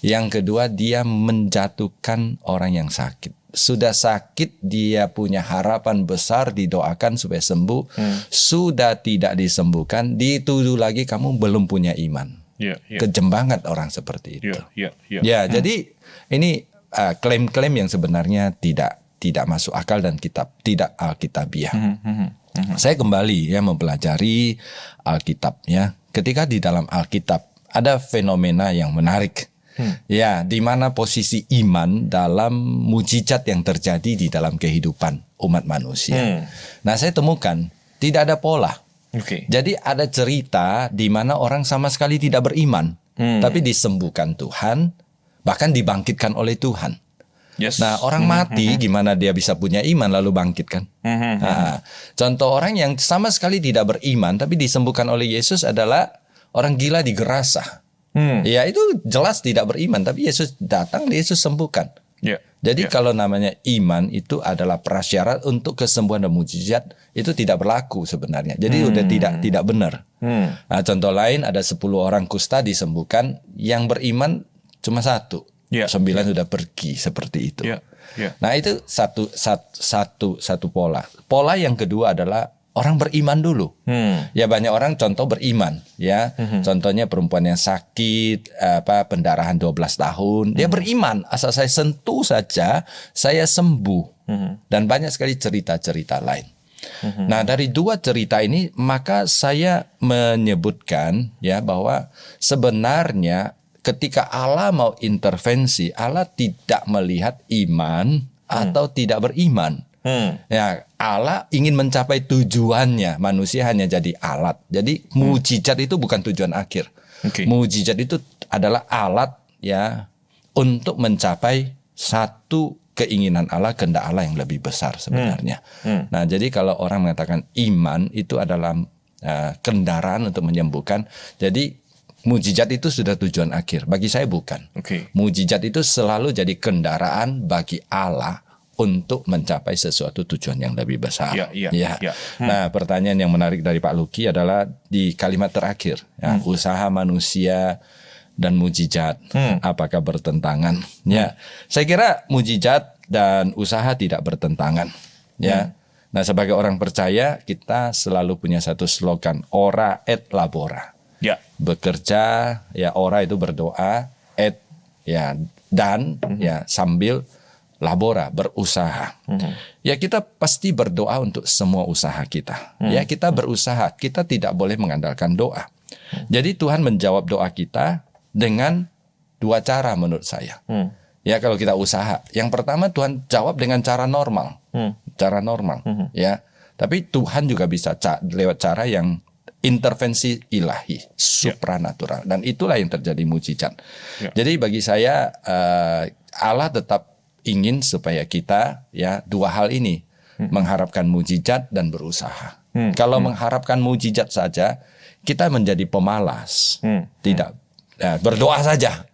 yang kedua dia menjatuhkan orang yang sakit. Sudah sakit dia punya harapan besar didoakan supaya sembuh, sudah tidak disembuhkan dituduh lagi kamu belum punya iman. Kejam banget orang seperti itu. Jadi ini klaim-klaim yang sebenarnya tidak masuk akal dan tidak alkitabiah. Saya kembali mempelajari Alkitabnya. Ketika di dalam Alkitab ada fenomena yang menarik. Ya, di mana posisi iman dalam mujizat yang terjadi di dalam kehidupan umat manusia. Nah, saya temukan tidak ada pola. Jadi ada cerita di mana orang sama sekali tidak beriman, tapi disembuhkan Tuhan, bahkan dibangkitkan oleh Tuhan. Nah, orang mati gimana dia bisa punya iman lalu bangkit kan? Nah, contoh orang yang sama sekali tidak beriman tapi disembuhkan oleh Yesus adalah orang gila di Gerasa. Ya itu jelas tidak beriman tapi Yesus datang, Yesus sembuhkan. Jadi kalau namanya iman itu adalah prasyarat untuk kesembuhan dan mujizat itu tidak berlaku sebenarnya. Jadi udah tidak benar. Nah, contoh lain ada 10 orang kusta disembuhkan, yang beriman cuma 1. 9 sudah pergi seperti itu. Nah itu satu pola. Pola yang kedua adalah orang beriman dulu. Ya banyak orang contoh beriman. Ya contohnya perempuan yang sakit, pendarahan 12 tahun, dia beriman. Asal saya sentuh saja, saya sembuh. Dan banyak sekali cerita-cerita lain. Nah dari 2 cerita ini maka saya menyebutkan ya bahwa sebenarnya ketika Allah mau intervensi, Allah tidak melihat iman atau tidak beriman. Ya, Allah ingin mencapai tujuannya, manusia hanya jadi alat. Jadi mujizat itu bukan tujuan akhir. Mujizat itu adalah alat ya untuk mencapai satu keinginan Allah, kehendak Allah yang lebih besar sebenarnya. Nah, jadi kalau orang mengatakan iman itu adalah kendaraan untuk menyembuhkan, jadi mujizat itu sudah tujuan akhir. Bagi saya bukan. Mujizat itu selalu jadi kendaraan bagi Allah untuk mencapai sesuatu tujuan yang lebih besar. Nah, pertanyaan yang menarik dari Pak Luki adalah di kalimat terakhir, ya, usaha manusia dan mujizat apakah bertentangan? Ya, saya kira mujizat dan usaha tidak bertentangan. Ya. Nah, sebagai orang percaya kita selalu punya satu slogan, ora et labora. Bekerja, ya ora itu berdoa, et ya dan ya sambil labora berusaha. Ya kita pasti berdoa untuk semua usaha kita. Ya kita berusaha, kita tidak boleh mengandalkan doa. Jadi Tuhan menjawab doa kita dengan 2 cara menurut saya. Ya kalau kita usaha, yang pertama Tuhan jawab dengan cara normal, ya. Tapi Tuhan juga bisa lewat cara yang intervensi ilahi, supranatural, dan itulah yang terjadi mujizat. Jadi bagi saya Allah tetap ingin supaya kita ya 2 hal ini, mengharapkan mujizat dan berusaha. Kalau mengharapkan mujizat saja, kita menjadi pemalas. Tidak, berdoa saja.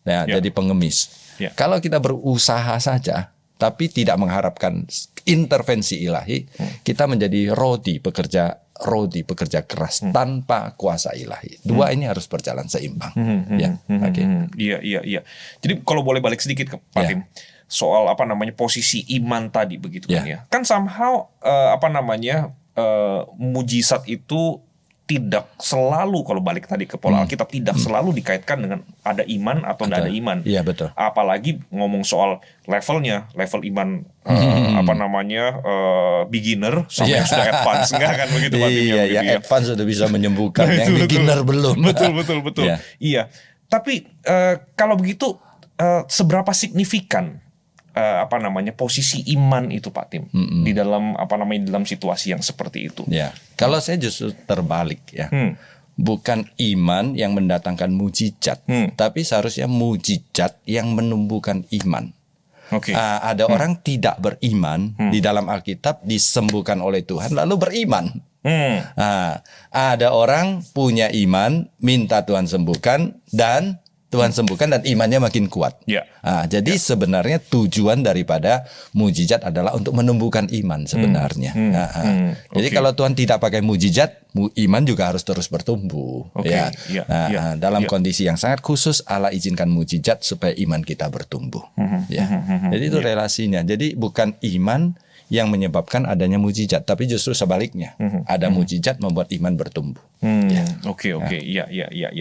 Jadi pengemis. Kalau kita berusaha saja, tapi tidak mengharapkan intervensi ilahi, kita menjadi rodi pekerja keras tanpa kuasa ilahi. Dua ini harus berjalan seimbang. Iya. Jadi kalau boleh balik sedikit ke Pak Tim, soal posisi iman tadi begitu kan ya. Kan somehow mujizat itu tidak selalu, kalau balik tadi ke pola Alkitab, tidak selalu dikaitkan dengan ada iman atau tidak ada iman. Iya, betul. Apalagi ngomong soal level iman beginner sampai yang sudah advance, enggak kan begitu Pak Tim? Iya, yang advance sudah bisa menyembuhkan, yang beginner belum. Betul. Iya. Tapi kalau begitu seberapa signifikan posisi iman itu Pak Tim di dalam dalam situasi yang seperti itu? Ya, kalau saya justru terbalik ya. Bukan iman yang mendatangkan mujizat, tapi seharusnya mujizat yang menumbuhkan iman. Ada orang tidak beriman di dalam Alkitab disembuhkan oleh Tuhan lalu beriman. Ada orang punya iman minta Tuhan sembuhkan dan Tuhan sembuhkan dan imannya makin kuat. Jadi sebenarnya tujuan daripada mujizat adalah untuk menumbuhkan iman sebenarnya. Jadi kalau Tuhan tidak pakai mujizat, iman juga harus terus bertumbuh. Dalam kondisi yang sangat khusus, Allah izinkan mujizat supaya iman kita bertumbuh. Jadi itu relasinya. Jadi bukan iman yang menyebabkan adanya mujizat, tapi justru sebaliknya. Ada mujizat membuat iman bertumbuh. Iya.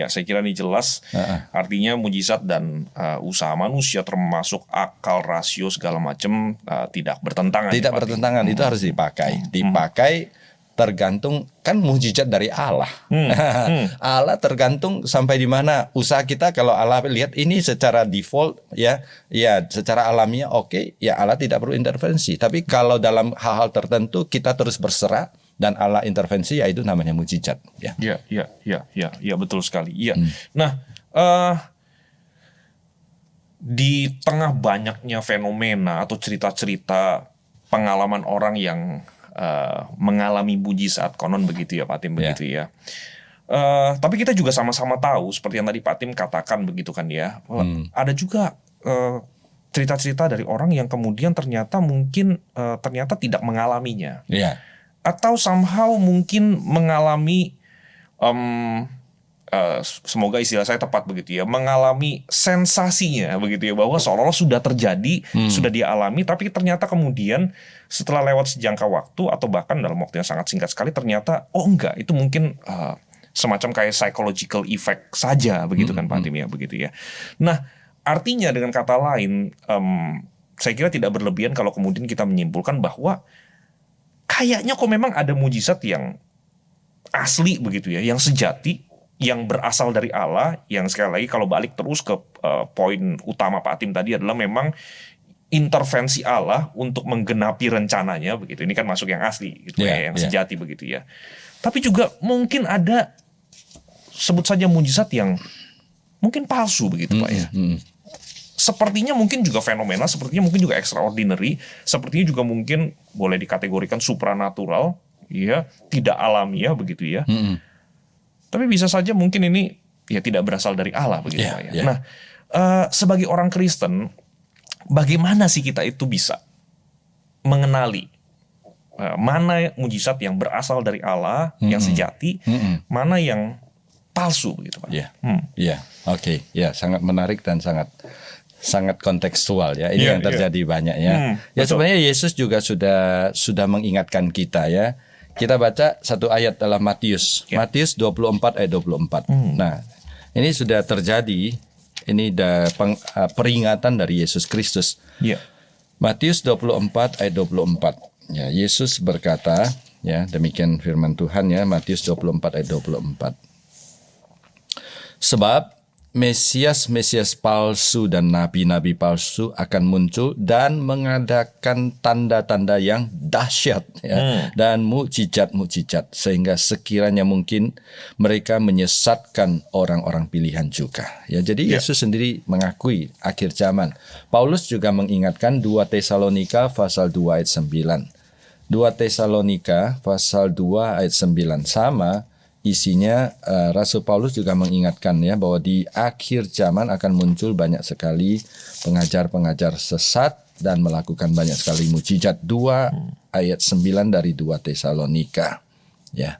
Saya kira ini jelas. Artinya mujizat dan usaha manusia termasuk akal, rasio segala macam tidak bertentangan. Tidak bertentangan, itu harus dipakai. Tergantung, kan mujizat dari Allah. Allah tergantung sampai di mana usaha kita. Kalau Allah lihat ini secara default ya secara alamiah ya Allah tidak perlu intervensi. Tapi kalau dalam hal-hal tertentu kita terus berserah dan Allah intervensi, ya itu namanya mujizat. Iya, betul sekali. Iya. Nah, di tengah banyaknya fenomena atau cerita-cerita pengalaman orang yang mengalami mujizat, konon begitu ya Pak Tim, begitu ya. Tapi kita juga sama-sama tahu seperti yang tadi Pak Tim katakan begitu kan ya. Ada juga cerita-cerita dari orang yang kemudian ternyata tidak mengalaminya. Atau somehow mungkin mengalami semoga istilah saya tepat begitu ya, mengalami sensasinya begitu ya, bahwa seolah-olah sudah terjadi, sudah dia alami, tapi ternyata kemudian setelah lewat sejangka waktu atau bahkan dalam waktu yang sangat singkat sekali ternyata enggak, itu mungkin semacam kayak psychological effect saja begitu kan Pak Tim ya, begitu ya. Nah, artinya dengan kata lain, saya kira tidak berlebihan kalau kemudian kita menyimpulkan bahwa kayaknya kok memang ada mujizat yang asli begitu ya, yang sejati, yang berasal dari Allah, yang sekali lagi kalau balik terus ke poin utama Pak Tim tadi adalah memang intervensi Allah untuk menggenapi rencananya begitu. Ini kan masuk yang asli gitu yang sejati begitu ya. Tapi juga mungkin ada, sebut saja mujizat yang mungkin palsu begitu Pak ya. Sepertinya mungkin juga fenomena, sepertinya mungkin juga extraordinary, sepertinya juga mungkin boleh dikategorikan supranatural, ya, tidak alamiah begitu ya. Tapi bisa saja mungkin ini ya tidak berasal dari Allah begitu Pak ya. Nah, sebagai orang Kristen, bagaimana sih kita itu bisa mengenali mana mujizat yang berasal dari Allah, yang sejati, mana yang palsu begitu Pak? Sangat menarik dan sangat kontekstual ya. Ini yang terjadi banyak ya. Sebenarnya Yesus juga sudah mengingatkan kita ya. Kita baca satu ayat dalam Matius 24 ayat 24. Nah, ini sudah terjadi. Ini peringatan dari Yesus Kristus. Matius 24 ayat 24. Ya, Yesus berkata, ya, demikian firman Tuhan ya, Matius 24 ayat 24. Sebab Mesias palsu dan nabi-nabi palsu akan muncul dan mengadakan tanda-tanda yang dahsyat ya, dan mukjizat-mukjizat, sehingga sekiranya mungkin mereka menyesatkan orang-orang pilihan juga. Ya, jadi Yesus sendiri mengakui akhir zaman. Paulus juga mengingatkan 2 Tesalonika pasal 2 ayat 9. 2 Tesalonika pasal 2 ayat 9 sama isinya. Rasul Paulus juga mengingatkan ya bahwa di akhir zaman akan muncul banyak sekali pengajar-pengajar sesat dan melakukan banyak sekali mujizat. 2 ayat 9 dari 2 Tesalonika ya.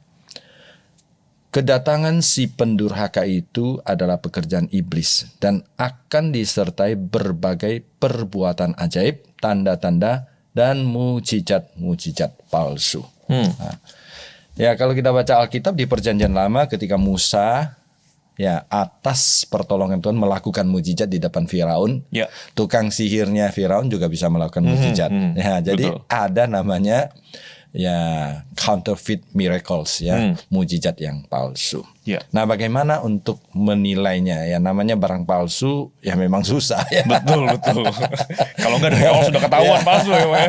Kedatangan si pendurhaka itu adalah pekerjaan iblis dan akan disertai berbagai perbuatan ajaib, tanda-tanda, dan mujizat-mujizat palsu. Nah, ya kalau kita baca Alkitab di Perjanjian Lama ketika Musa ya atas pertolongan Tuhan melakukan mujizat di depan Firaun, tukang sihirnya Firaun juga bisa melakukan mujizat. Ya, jadi ada namanya ya counterfeit miracles ya, mujizat yang palsu. Nah, bagaimana untuk menilainya? Ya namanya barang palsu ya memang susah ya. Betul. Kalau nggak dari awal sudah ketahuan palsu ya, Pak.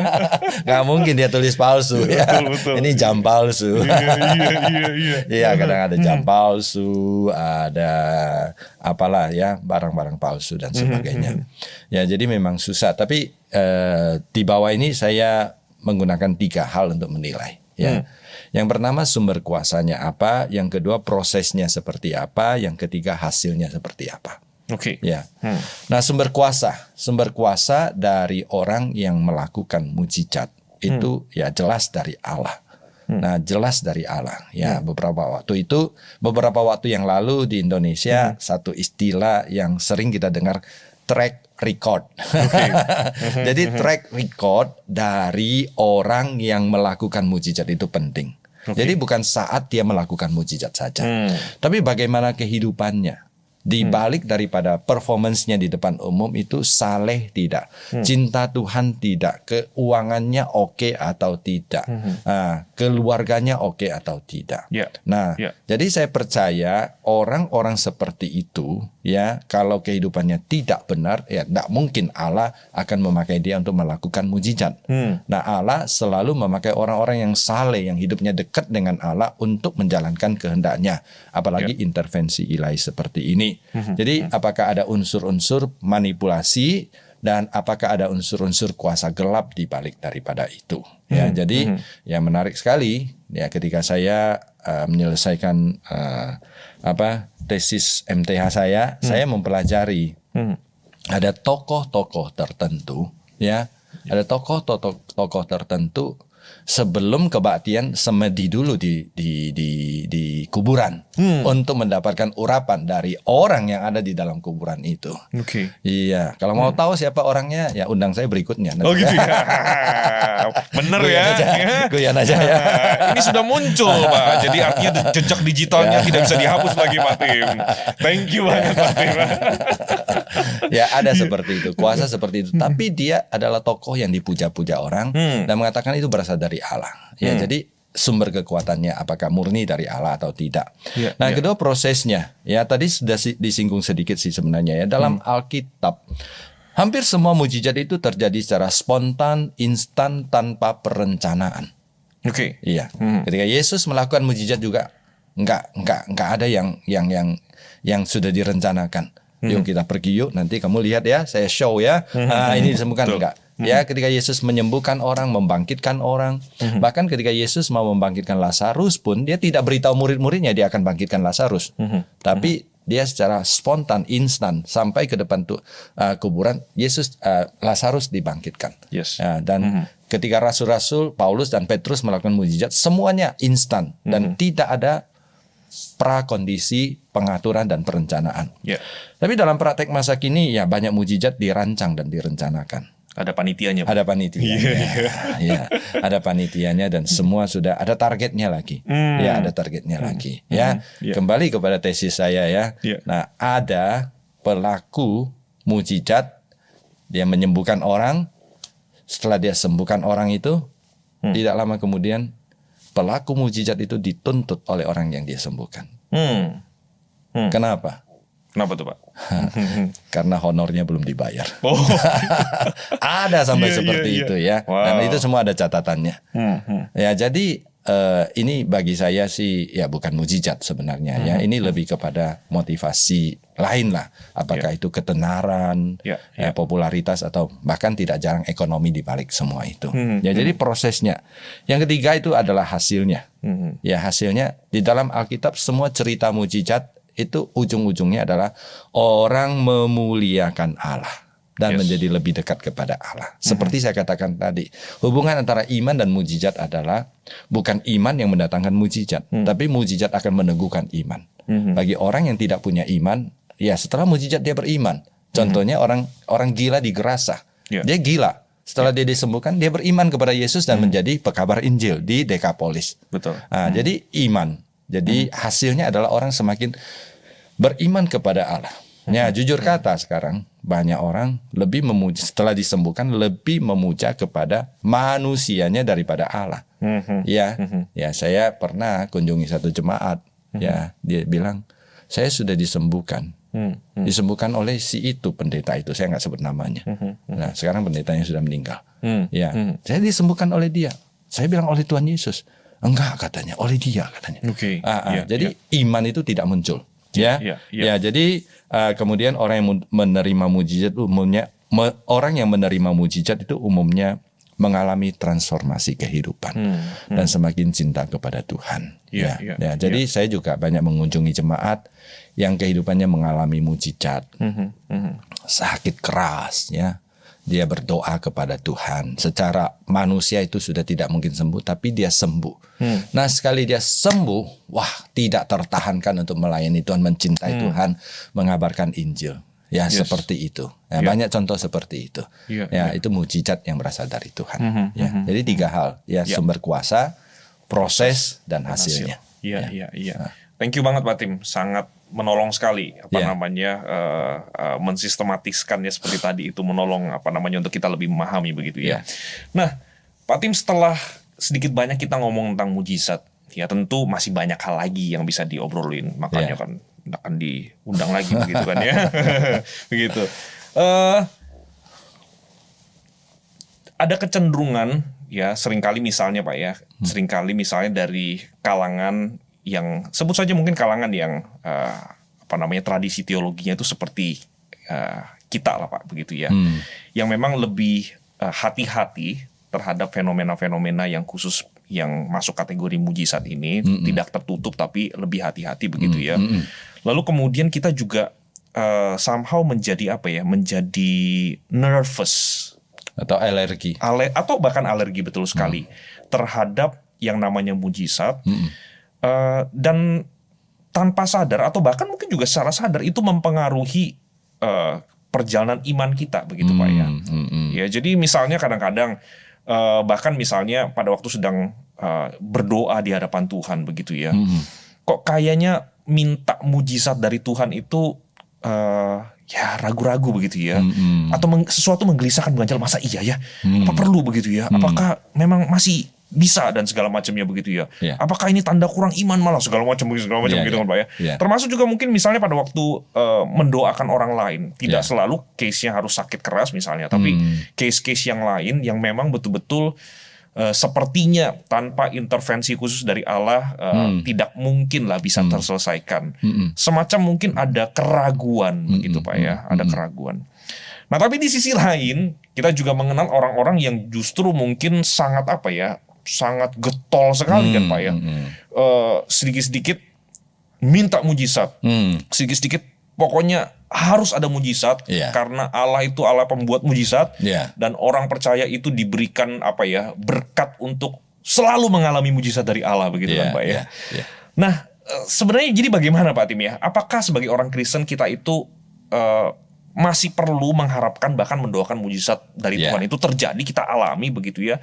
Nggak mungkin dia tulis palsu ya. Betul. Ini jam palsu. Iya. Iya, kadang ada jam palsu, ada apalah ya barang-barang palsu dan sebagainya. Ya jadi memang susah. Tapi di bawah ini saya menggunakan 3 hal untuk menilai ya. Yang pertama sumber kuasanya apa, yang kedua prosesnya seperti apa, yang ketiga hasilnya seperti apa. Ya. Nah, sumber kuasa dari orang yang melakukan mujizat itu ya jelas dari Allah. Nah, jelas dari Allah ya. Beberapa waktu yang lalu di Indonesia satu istilah yang sering kita dengar, track record. Jadi track record dari orang yang melakukan mujizat itu penting. Jadi bukan saat dia melakukan mujizat saja, tapi bagaimana kehidupannya. Di balik daripada performance-nya di depan umum itu saleh tidak, cinta Tuhan tidak, keuangannya oke atau tidak, keluarganya oke atau tidak. Jadi saya percaya orang-orang seperti itu ya, kalau kehidupannya tidak benar ya tidak mungkin Allah akan memakai dia untuk melakukan mujizat. Nah, Allah selalu memakai orang-orang yang saleh, yang hidupnya dekat dengan Allah untuk menjalankan kehendaknya, apalagi intervensi ilahi seperti ini. Jadi apakah ada unsur-unsur manipulasi dan apakah ada unsur-unsur kuasa gelap di balik daripada itu? Ya, jadi ya menarik sekali ya ketika saya menyelesaikan tesis MTH saya mempelajari ada tokoh-tokoh tertentu ya, ada tokoh-tokoh tertentu sebelum kebaktian semedi dulu di kuburan untuk mendapatkan urapan dari orang yang ada di dalam kuburan itu. Iya, kalau mau tahu siapa orangnya ya undang saya berikutnya. Oh gitu ya. Bener ya. Guyon aja ya. Ini sudah muncul, Pak. Jadi artinya jejak digitalnya tidak bisa dihapus lagi, Pak Tim. Thank you banget, Pak Tim. Ya ada seperti itu, kuasa seperti itu. Tapi dia adalah tokoh yang dipuja-puja orang dan mengatakan itu berasal dari Allah. Ya, jadi sumber kekuatannya apakah murni dari Allah atau tidak. Nah, kedua prosesnya. Ya, tadi sudah disinggung sedikit sih sebenarnya ya. Dalam Alkitab hampir semua mujizat itu terjadi secara spontan, instan, tanpa perencanaan. Iya. Ketika Yesus melakukan mujizat juga enggak ada yang sudah direncanakan. Yuk kita pergi yuk, nanti kamu lihat ya, saya show ya. Ini disembuhkan enggak. Ya, ketika Yesus menyembuhkan orang, membangkitkan orang, bahkan ketika Yesus mau membangkitkan Lazarus pun dia tidak beritahu murid-muridnya dia akan bangkitkan Lazarus, tapi dia secara spontan, instan sampai ke depan kuburan Yesus, Lazarus dibangkitkan. Dan ketika rasul-rasul Paulus dan Petrus melakukan mujizat, semuanya instan dan tidak ada prakondisi, pengaturan dan perencanaan. Tapi dalam praktek masa kini ya banyak mujizat dirancang dan direncanakan. Ada panitianya, Pak. Ada panitianya. Ya, ada panitianya dan semua sudah ada targetnya lagi. Ya, ada targetnya lagi. Ya, kembali kepada tesis saya ya. Nah, ada pelaku mujizat dia menyembuhkan orang. Setelah dia sembuhkan orang itu, tidak lama kemudian pelaku mujizat itu dituntut oleh orang yang dia sembuhkan. Kenapa? Kenapa tuh, Pak? Karena honornya belum dibayar. Ada sampai seperti itu ya. Dan itu semua ada catatannya. Ya, jadi ini bagi saya sih ya bukan mujizat sebenarnya ya. Ini lebih kepada motivasi lain lah. Apakah itu ketenaran, popularitas atau bahkan tidak jarang ekonomi di balik semua itu. Ya jadi prosesnya. Yang ketiga itu adalah hasilnya. Ya hasilnya di dalam Alkitab semua cerita mujizat itu ujung-ujungnya adalah orang memuliakan Allah dan menjadi lebih dekat kepada Allah. Seperti saya katakan tadi, hubungan antara iman dan mujizat adalah bukan iman yang mendatangkan mujizat, tapi mujizat akan meneguhkan iman. Bagi orang yang tidak punya iman, ya setelah mujizat dia beriman. Contohnya orang gila di Gerasa, dia gila. Setelah dia disembuhkan, dia beriman kepada Yesus dan menjadi pekabar Injil di Dekapolis. Betul. Jadi iman. Jadi hasilnya adalah orang semakin beriman kepada Allah. Ya jujur kata sekarang banyak orang lebih memuja setelah disembuhkan lebih memuja kepada manusianya daripada Allah. Ya saya pernah kunjungi satu jemaat. Ya dia bilang saya sudah disembuhkan. Disembuhkan oleh si itu pendeta itu, saya nggak sebut namanya. Nah sekarang pendetanya sudah meninggal. Ya saya disembuhkan oleh dia. Saya bilang oleh Tuhan Yesus. Enggak katanya, oleh dia katanya. Jadi iman itu tidak muncul. Jadi kemudian orang yang menerima mujizat umumnya orang yang menerima mujizat itu umumnya mengalami transformasi kehidupan dan semakin cinta kepada Tuhan. Jadi saya juga banyak mengunjungi jemaat yang kehidupannya mengalami mujizat, sakit keras, ya. Dia berdoa kepada Tuhan. Secara manusia itu sudah tidak mungkin sembuh, tapi dia sembuh. Nah sekali dia sembuh, wah tidak tertahankan untuk melayani Tuhan, mencintai Tuhan, mengabarkan Injil. Ya seperti itu. Banyak contoh seperti itu. Itu mujizat yang berasal dari Tuhan. Jadi 3 hal, sumber kuasa, proses, dan hasilnya. Thank you banget Pak Tim, sangat menolong sekali mensistematiskannya seperti tadi itu, menolong untuk kita lebih memahami begitu ya. Nah, Pak Tim, setelah sedikit banyak kita ngomong tentang mujizat, ya tentu masih banyak hal lagi yang bisa diobrolin, makanya kan akan diundang lagi begitu kan ya. Begitu. Ada kecenderungan ya seringkali misalnya Pak ya, seringkali misalnya dari kalangan yang sebut saja mungkin kalangan yang tradisi teologinya itu seperti kita lah Pak begitu ya, yang memang lebih hati-hati terhadap fenomena-fenomena yang khusus yang masuk kategori mujizat ini, tidak tertutup tapi lebih hati-hati begitu ya. Lalu kemudian kita juga somehow menjadi menjadi nervous atau alergi atau bahkan alergi betul sekali terhadap yang namanya mujizat. Dan tanpa sadar atau bahkan mungkin juga secara sadar itu mempengaruhi perjalanan iman kita begitu Pak ya. Ya jadi misalnya kadang-kadang bahkan misalnya pada waktu sedang berdoa di hadapan Tuhan begitu ya, kok kayaknya minta mujizat dari Tuhan itu ya ragu-ragu begitu ya, atau sesuatu menggelisahkan mengganjal, masa iya ya, apa perlu begitu ya, apakah memang masih bisa dan segala macamnya begitu ya. Apakah ini tanda kurang iman malah segala macam gitu kan Pak ya. Termasuk juga mungkin misalnya pada waktu mendoakan orang lain, tidak selalu case-nya harus sakit keras misalnya, tapi case-case yang lain yang memang betul-betul sepertinya tanpa intervensi khusus dari Allah tidak mungkin lah bisa terselesaikan. Semacam mungkin ada keraguan begitu Pak ya, ada keraguan. Nah tapi di sisi lain kita juga mengenal orang-orang yang justru mungkin sangat sangat getol sekali kan Pak ya. Sedikit-sedikit minta mujizat. Sedikit-sedikit pokoknya harus ada mujizat karena Allah itu Allah pembuat mujizat dan orang percaya itu diberikan berkat untuk selalu mengalami mujizat dari Allah begitu kan Pak ya. Nah, sebenarnya jadi bagaimana Pak Tim ya? Apakah sebagai orang Kristen kita itu masih perlu mengharapkan bahkan mendoakan mujizat dari Tuhan itu terjadi, kita alami begitu ya.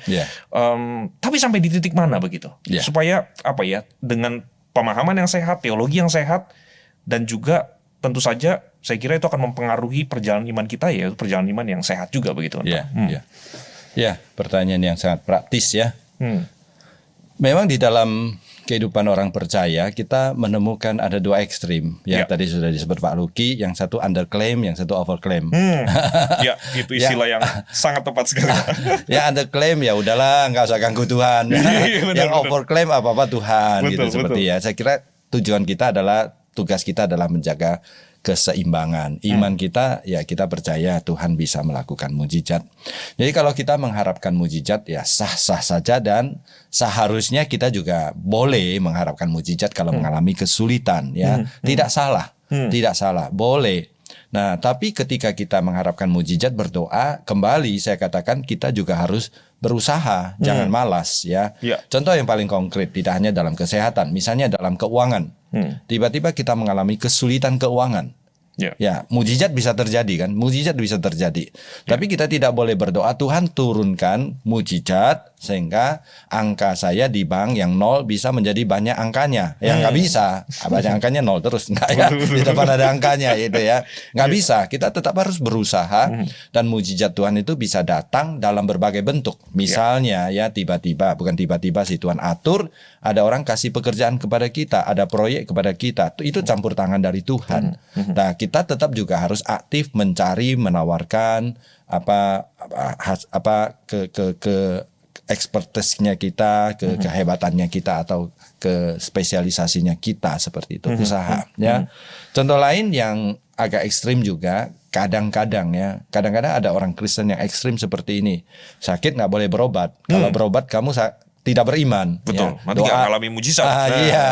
Tapi sampai di titik mana begitu? Supaya dengan pemahaman yang sehat, teologi yang sehat, dan juga tentu saja saya kira itu akan mempengaruhi perjalanan iman kita ya, perjalanan iman yang sehat juga begitu. Ya, pertanyaan yang sangat praktis ya. Memang di dalam kehidupan orang percaya kita menemukan ada dua ekstrim. Yang tadi sudah disebut Pak Luki, yang satu underclaim, yang satu overclaim. Ya, itu istilah yang sangat tepat sekali. Ya underclaim ya udahlah, nggak usah ganggu Tuhan. Yang overclaim apa-apa Tuhan, gitu seperti ya. Saya kira tujuan kita adalah, tugas kita adalah menjaga keseimbangan. Iman kita, ya kita percaya Tuhan bisa melakukan mujizat. Jadi kalau kita mengharapkan mujizat, ya sah-sah saja, dan seharusnya kita juga boleh mengharapkan mujizat kalau mengalami kesulitan. Ya, tidak salah, tidak salah, boleh. Nah, tapi ketika kita mengharapkan mujizat, berdoa, kembali saya katakan kita juga harus berusaha, jangan malas ya. Contoh yang paling konkret, tidak hanya dalam kesehatan, misalnya dalam keuangan. Tiba-tiba kita mengalami kesulitan keuangan. Ya, mujizat bisa terjadi kan, mujizat bisa terjadi. Tapi kita tidak boleh berdoa, Tuhan turunkan mujizat sehingga angka saya di bank yang 0 bisa menjadi banyak angkanya. Ya nggak bisa, banyak angkanya 0 terus, nggak ya, di depan ada angkanya itu ya. Nggak bisa, kita tetap harus berusaha, dan mujizat Tuhan itu bisa datang dalam berbagai bentuk. Misalnya ya tiba-tiba, bukan tiba-tiba sih, Tuhan atur, ada orang kasih pekerjaan kepada kita, ada proyek kepada kita, itu campur tangan dari Tuhan. Nah, kita tetap juga harus aktif mencari, menawarkan ke expertise-nya kita, ke kehebatannya kita, atau ke spesialisasinya kita, seperti itu, usaha ya. Contoh lain yang agak ekstrim juga, kadang-kadang ada orang Kristen yang ekstrim seperti ini. Sakit nggak boleh berobat. Kalau berobat kamu tidak beriman. Betul. Ya. Nanti nggak mengalami mujizat. Iya,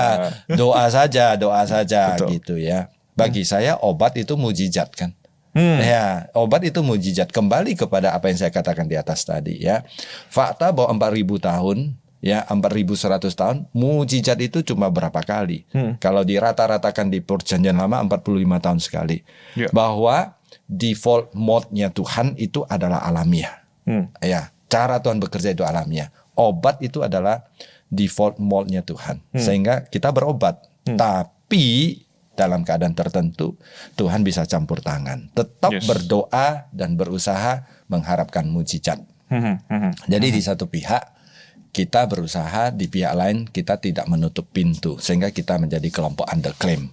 doa saja gitu ya. Bagi saya obat itu mujizat kan. Ya, obat itu mujizat. Kembali kepada apa yang saya katakan di atas tadi ya. Fakta bahwa 4.000 tahun, ya 4.100 tahun, mujizat itu cuma berapa kali. Kalau dirata-ratakan di Perjanjian Lama 45 tahun sekali. Bahwa default mode-nya Tuhan itu adalah alamiah. Ya, cara Tuhan bekerja itu alamiah. Obat itu adalah default mode-nya Tuhan. Sehingga kita berobat. Tapi dalam keadaan tertentu Tuhan bisa campur tangan. Tetap berdoa dan berusaha mengharapkan mujizat. Jadi di satu pihak kita berusaha, di pihak lain kita tidak menutup pintu, sehingga kita menjadi kelompok underclaim.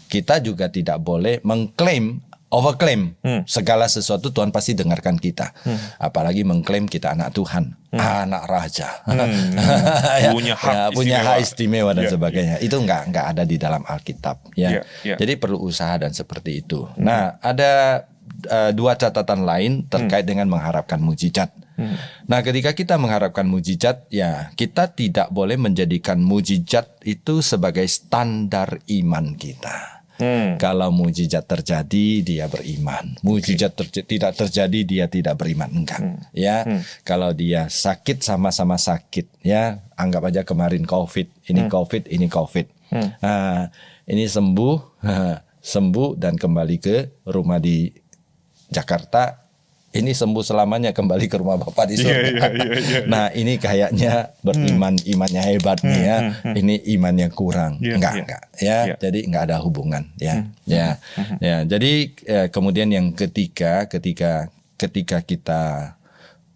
Kita juga tidak boleh mengklaim, overclaim segala sesuatu Tuhan pasti dengarkan kita. Apalagi mengklaim kita anak Tuhan, anak raja, punya hak istimewa dan sebagainya. Itu nggak ada di dalam Alkitab ya. Jadi perlu usaha dan seperti itu. Nah, ada dua catatan lain terkait dengan mengharapkan mujizat. Nah, ketika kita mengharapkan mujizat, ya kita tidak boleh menjadikan mujizat itu sebagai standar iman kita. Kalau mujizat terjadi, dia beriman. Mujizat tidak terjadi, dia tidak beriman. Enggak. Ya, kalau dia sakit, sama-sama sakit. Ya, anggap aja kemarin COVID, ini COVID, ini COVID. Nah, ini sembuh dan kembali ke rumah di Jakarta. Ini sembuh selamanya, kembali ke rumah Bapak di surga. Nah, ini kayaknya beriman, imannya hebat nih ya. Ini imannya kurang. Enggak ya. Jadi enggak ada hubungan ya. Ya. Jadi kemudian yang ketiga, ketika kita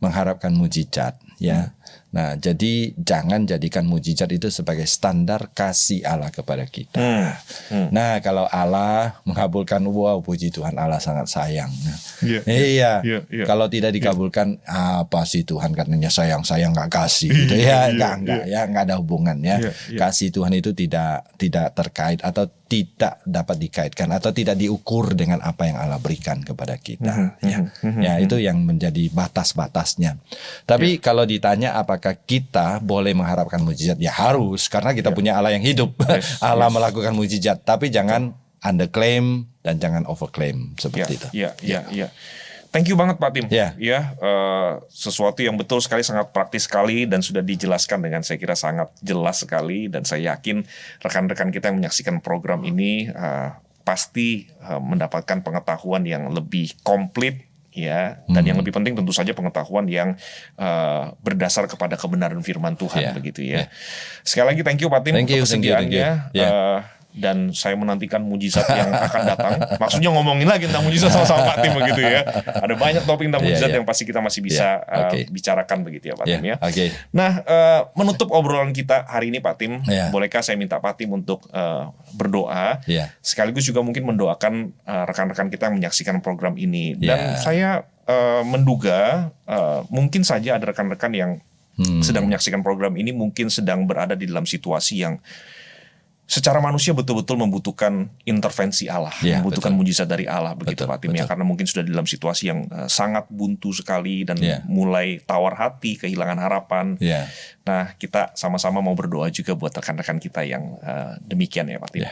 mengharapkan mujizat ya. Nah, jadi jangan jadikan mujizat itu sebagai standar kasih Allah kepada kita. Nah, kalau Allah mengabulkan, wow, puji Tuhan, Allah sangat sayang. Kalau tidak dikabulkan, apa sih Tuhan katanya sayang nggak kasih gitu ya. Nggak ada hubungan ya. Kasih Tuhan itu tidak terkait atau tidak dapat dikaitkan atau tidak diukur dengan apa yang Allah berikan kepada kita. Ya, itu yang menjadi batas-batasnya. Tapi kalau ditanya apakah kita boleh mengharapkan mujizat, ya harus, karena kita punya Allah yang hidup. Allah melakukan mujizat, tapi jangan underclaim dan jangan overclaim seperti itu. Thank you banget Pak Tim. Ya. Sesuatu yang betul sekali, sangat praktis sekali, dan sudah dijelaskan dengan saya kira sangat jelas sekali, dan saya yakin rekan-rekan kita yang menyaksikan program ini pasti mendapatkan pengetahuan yang lebih komplit. Ya, dan yang lebih penting tentu saja pengetahuan yang berdasar kepada kebenaran firman Tuhan begitu ya. Sekali lagi thank you Pak Tim untuk kesediaannya. dan saya menantikan mujizat yang akan datang. Maksudnya ngomongin lagi tentang mujizat sama Pak Tim begitu ya. Ada banyak topik tentang mujizat yang pasti kita masih bisa bicarakan begitu ya Pak Tim ya. Nah, menutup obrolan kita hari ini Pak Tim, bolehkah saya minta Pak Tim untuk berdoa, sekaligus juga mungkin mendoakan rekan-rekan kita yang menyaksikan program ini. Dan saya menduga mungkin saja ada rekan-rekan yang sedang menyaksikan program ini mungkin sedang berada di dalam situasi yang secara manusia betul-betul membutuhkan intervensi Allah, membutuhkan mujizat dari Allah begitu Pak Tim ya, karena mungkin sudah di dalam situasi yang sangat buntu sekali dan mulai tawar hati, kehilangan harapan. Nah, kita sama-sama mau berdoa juga buat rekan-rekan kita yang demikian ya Pak Tim.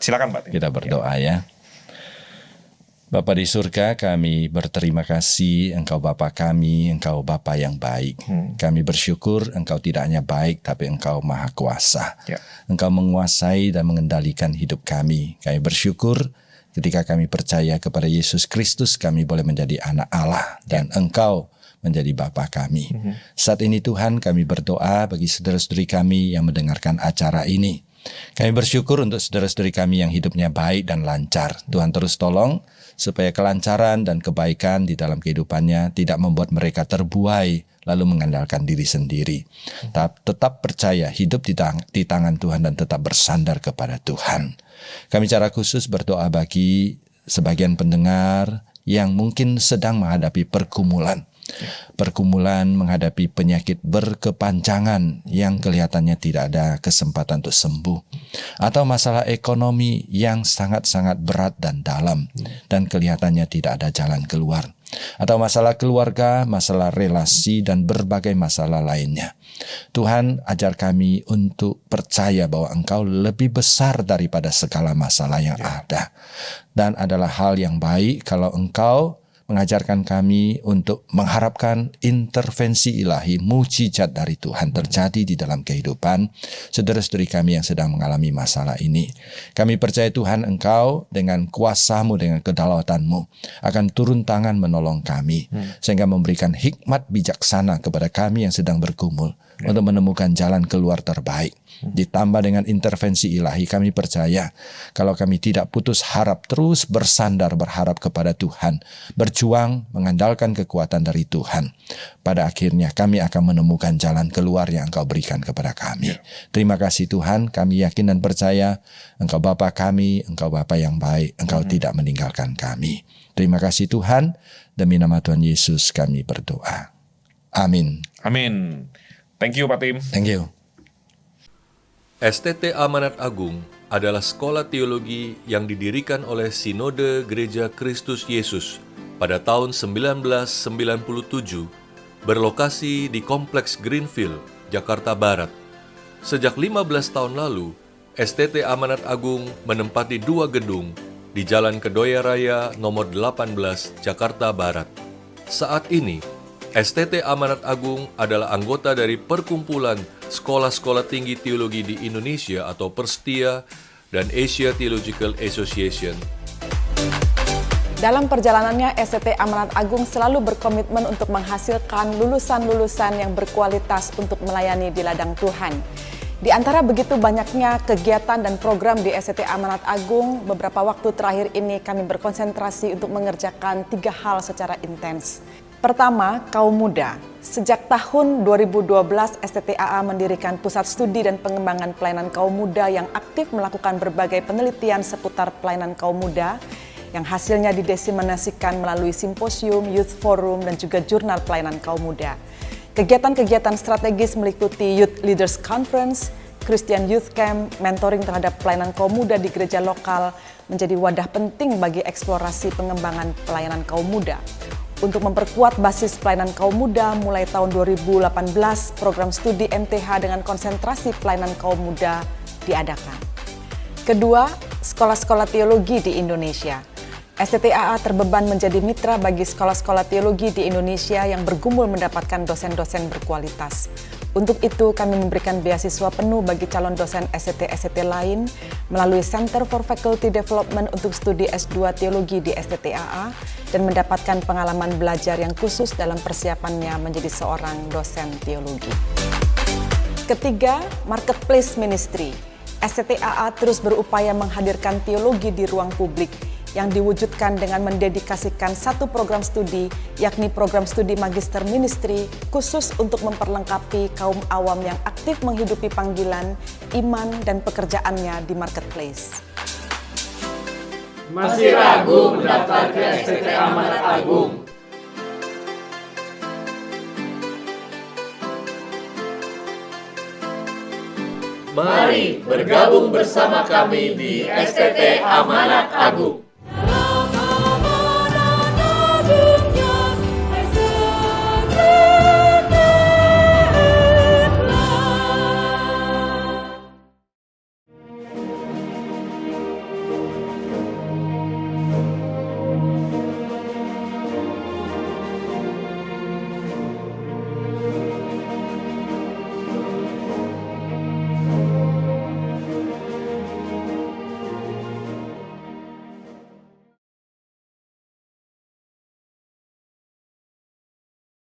Silakan Pak Tim. Kita berdoa ya. Bapa di surga, kami berterima kasih Engkau Bapa kami, Engkau Bapa yang baik. Kami bersyukur Engkau tidak hanya baik, tapi Engkau maha kuasa. Engkau menguasai dan mengendalikan hidup kami. Kami bersyukur ketika kami percaya kepada Yesus Kristus, kami boleh menjadi anak Allah dan Engkau menjadi Bapa kami. Saat ini Tuhan, kami berdoa bagi saudara-saudari kami yang mendengarkan acara ini. Kami bersyukur untuk saudara-saudari kami yang hidupnya baik dan lancar. Tuhan terus tolong supaya kelancaran dan kebaikan di dalam kehidupannya tidak membuat mereka terbuai lalu mengandalkan diri sendiri. Tetap percaya hidup di tangan Tuhan dan tetap bersandar kepada Tuhan. Kami secara khusus berdoa bagi sebagian pendengar yang mungkin sedang menghadapi pergumulan menghadapi penyakit berkepanjangan yang kelihatannya tidak ada kesempatan untuk sembuh, atau masalah ekonomi yang sangat-sangat berat dan dalam dan kelihatannya tidak ada jalan keluar, atau masalah keluarga, masalah relasi dan berbagai masalah lainnya. Tuhan, ajar kami untuk percaya bahwa Engkau lebih besar daripada segala masalah yang ada, dan adalah hal yang baik kalau Engkau mengajarkan kami untuk mengharapkan intervensi ilahi, mujizat dari Tuhan terjadi di dalam kehidupan saudara-saudari kami yang sedang mengalami masalah ini. Kami percaya Tuhan, Engkau dengan kuasa-Mu, dengan kedaulatan-Mu akan turun tangan menolong kami, sehingga memberikan hikmat bijaksana kepada kami yang sedang bergumul untuk menemukan jalan keluar terbaik. Ditambah dengan intervensi ilahi, kami percaya kalau kami tidak putus harap, terus bersandar berharap kepada Tuhan, berjuang mengandalkan kekuatan dari Tuhan, pada akhirnya kami akan menemukan jalan keluar yang Engkau berikan kepada kami. Terima kasih Tuhan, kami yakin dan percaya Engkau Bapa kami, Engkau Bapa yang baik, Engkau tidak meninggalkan kami. Terima kasih Tuhan, demi nama Tuhan Yesus kami berdoa. Amin. Amin. Thank you Pak Tim. Thank you. STT Amanat Agung adalah sekolah teologi yang didirikan oleh Sinode Gereja Kristus Yesus pada tahun 1997, berlokasi di Kompleks Greenfield, Jakarta Barat. Sejak 15 tahun lalu, STT Amanat Agung menempati 2 gedung di Jalan Kedoya Raya nomor 18, Jakarta Barat. Saat ini, STT Amanat Agung adalah anggota dari Perkumpulan Sekolah-Sekolah Tinggi Teologi di Indonesia atau Perstia dan Asia Theological Association. Dalam perjalanannya, STT Amanat Agung selalu berkomitmen untuk menghasilkan lulusan-lulusan yang berkualitas untuk melayani di ladang Tuhan. Di antara begitu banyaknya kegiatan dan program di STT Amanat Agung, beberapa waktu terakhir ini kami berkonsentrasi untuk mengerjakan 3 hal secara intens. Pertama, kaum muda. Sejak tahun 2012, STTAA mendirikan Pusat Studi dan Pengembangan Pelayanan Kaum Muda yang aktif melakukan berbagai penelitian seputar pelayanan kaum muda yang hasilnya didiseminasikan melalui simposium, youth forum, dan juga jurnal pelayanan kaum muda. Kegiatan-kegiatan strategis meliputi Youth Leaders Conference, Christian Youth Camp, mentoring terhadap pelayanan kaum muda di gereja lokal menjadi wadah penting bagi eksplorasi pengembangan pelayanan kaum muda. Untuk memperkuat basis pelayanan kaum muda, mulai tahun 2018, program studi MTH dengan konsentrasi pelayanan kaum muda diadakan. Kedua, sekolah-sekolah teologi di Indonesia. STTAA terbeban menjadi mitra bagi sekolah-sekolah teologi di Indonesia yang bergumul mendapatkan dosen-dosen berkualitas. Untuk itu, kami memberikan beasiswa penuh bagi calon dosen STT-STT lain melalui Center for Faculty Development untuk studi S2 Teologi di STTAA dan mendapatkan pengalaman belajar yang khusus dalam persiapannya menjadi seorang dosen teologi. Ketiga, Marketplace Ministry. STTAA terus berupaya menghadirkan teologi di ruang publik yang diwujudkan dengan mendedikasikan satu program studi, yakni program studi Magister Ministry, khusus untuk memperlengkapi kaum awam yang aktif menghidupi panggilan, iman, dan pekerjaannya di marketplace. Masih ragu mendaftar ke STT Amanat Agung? Mari bergabung bersama kami di STT Amanat Agung.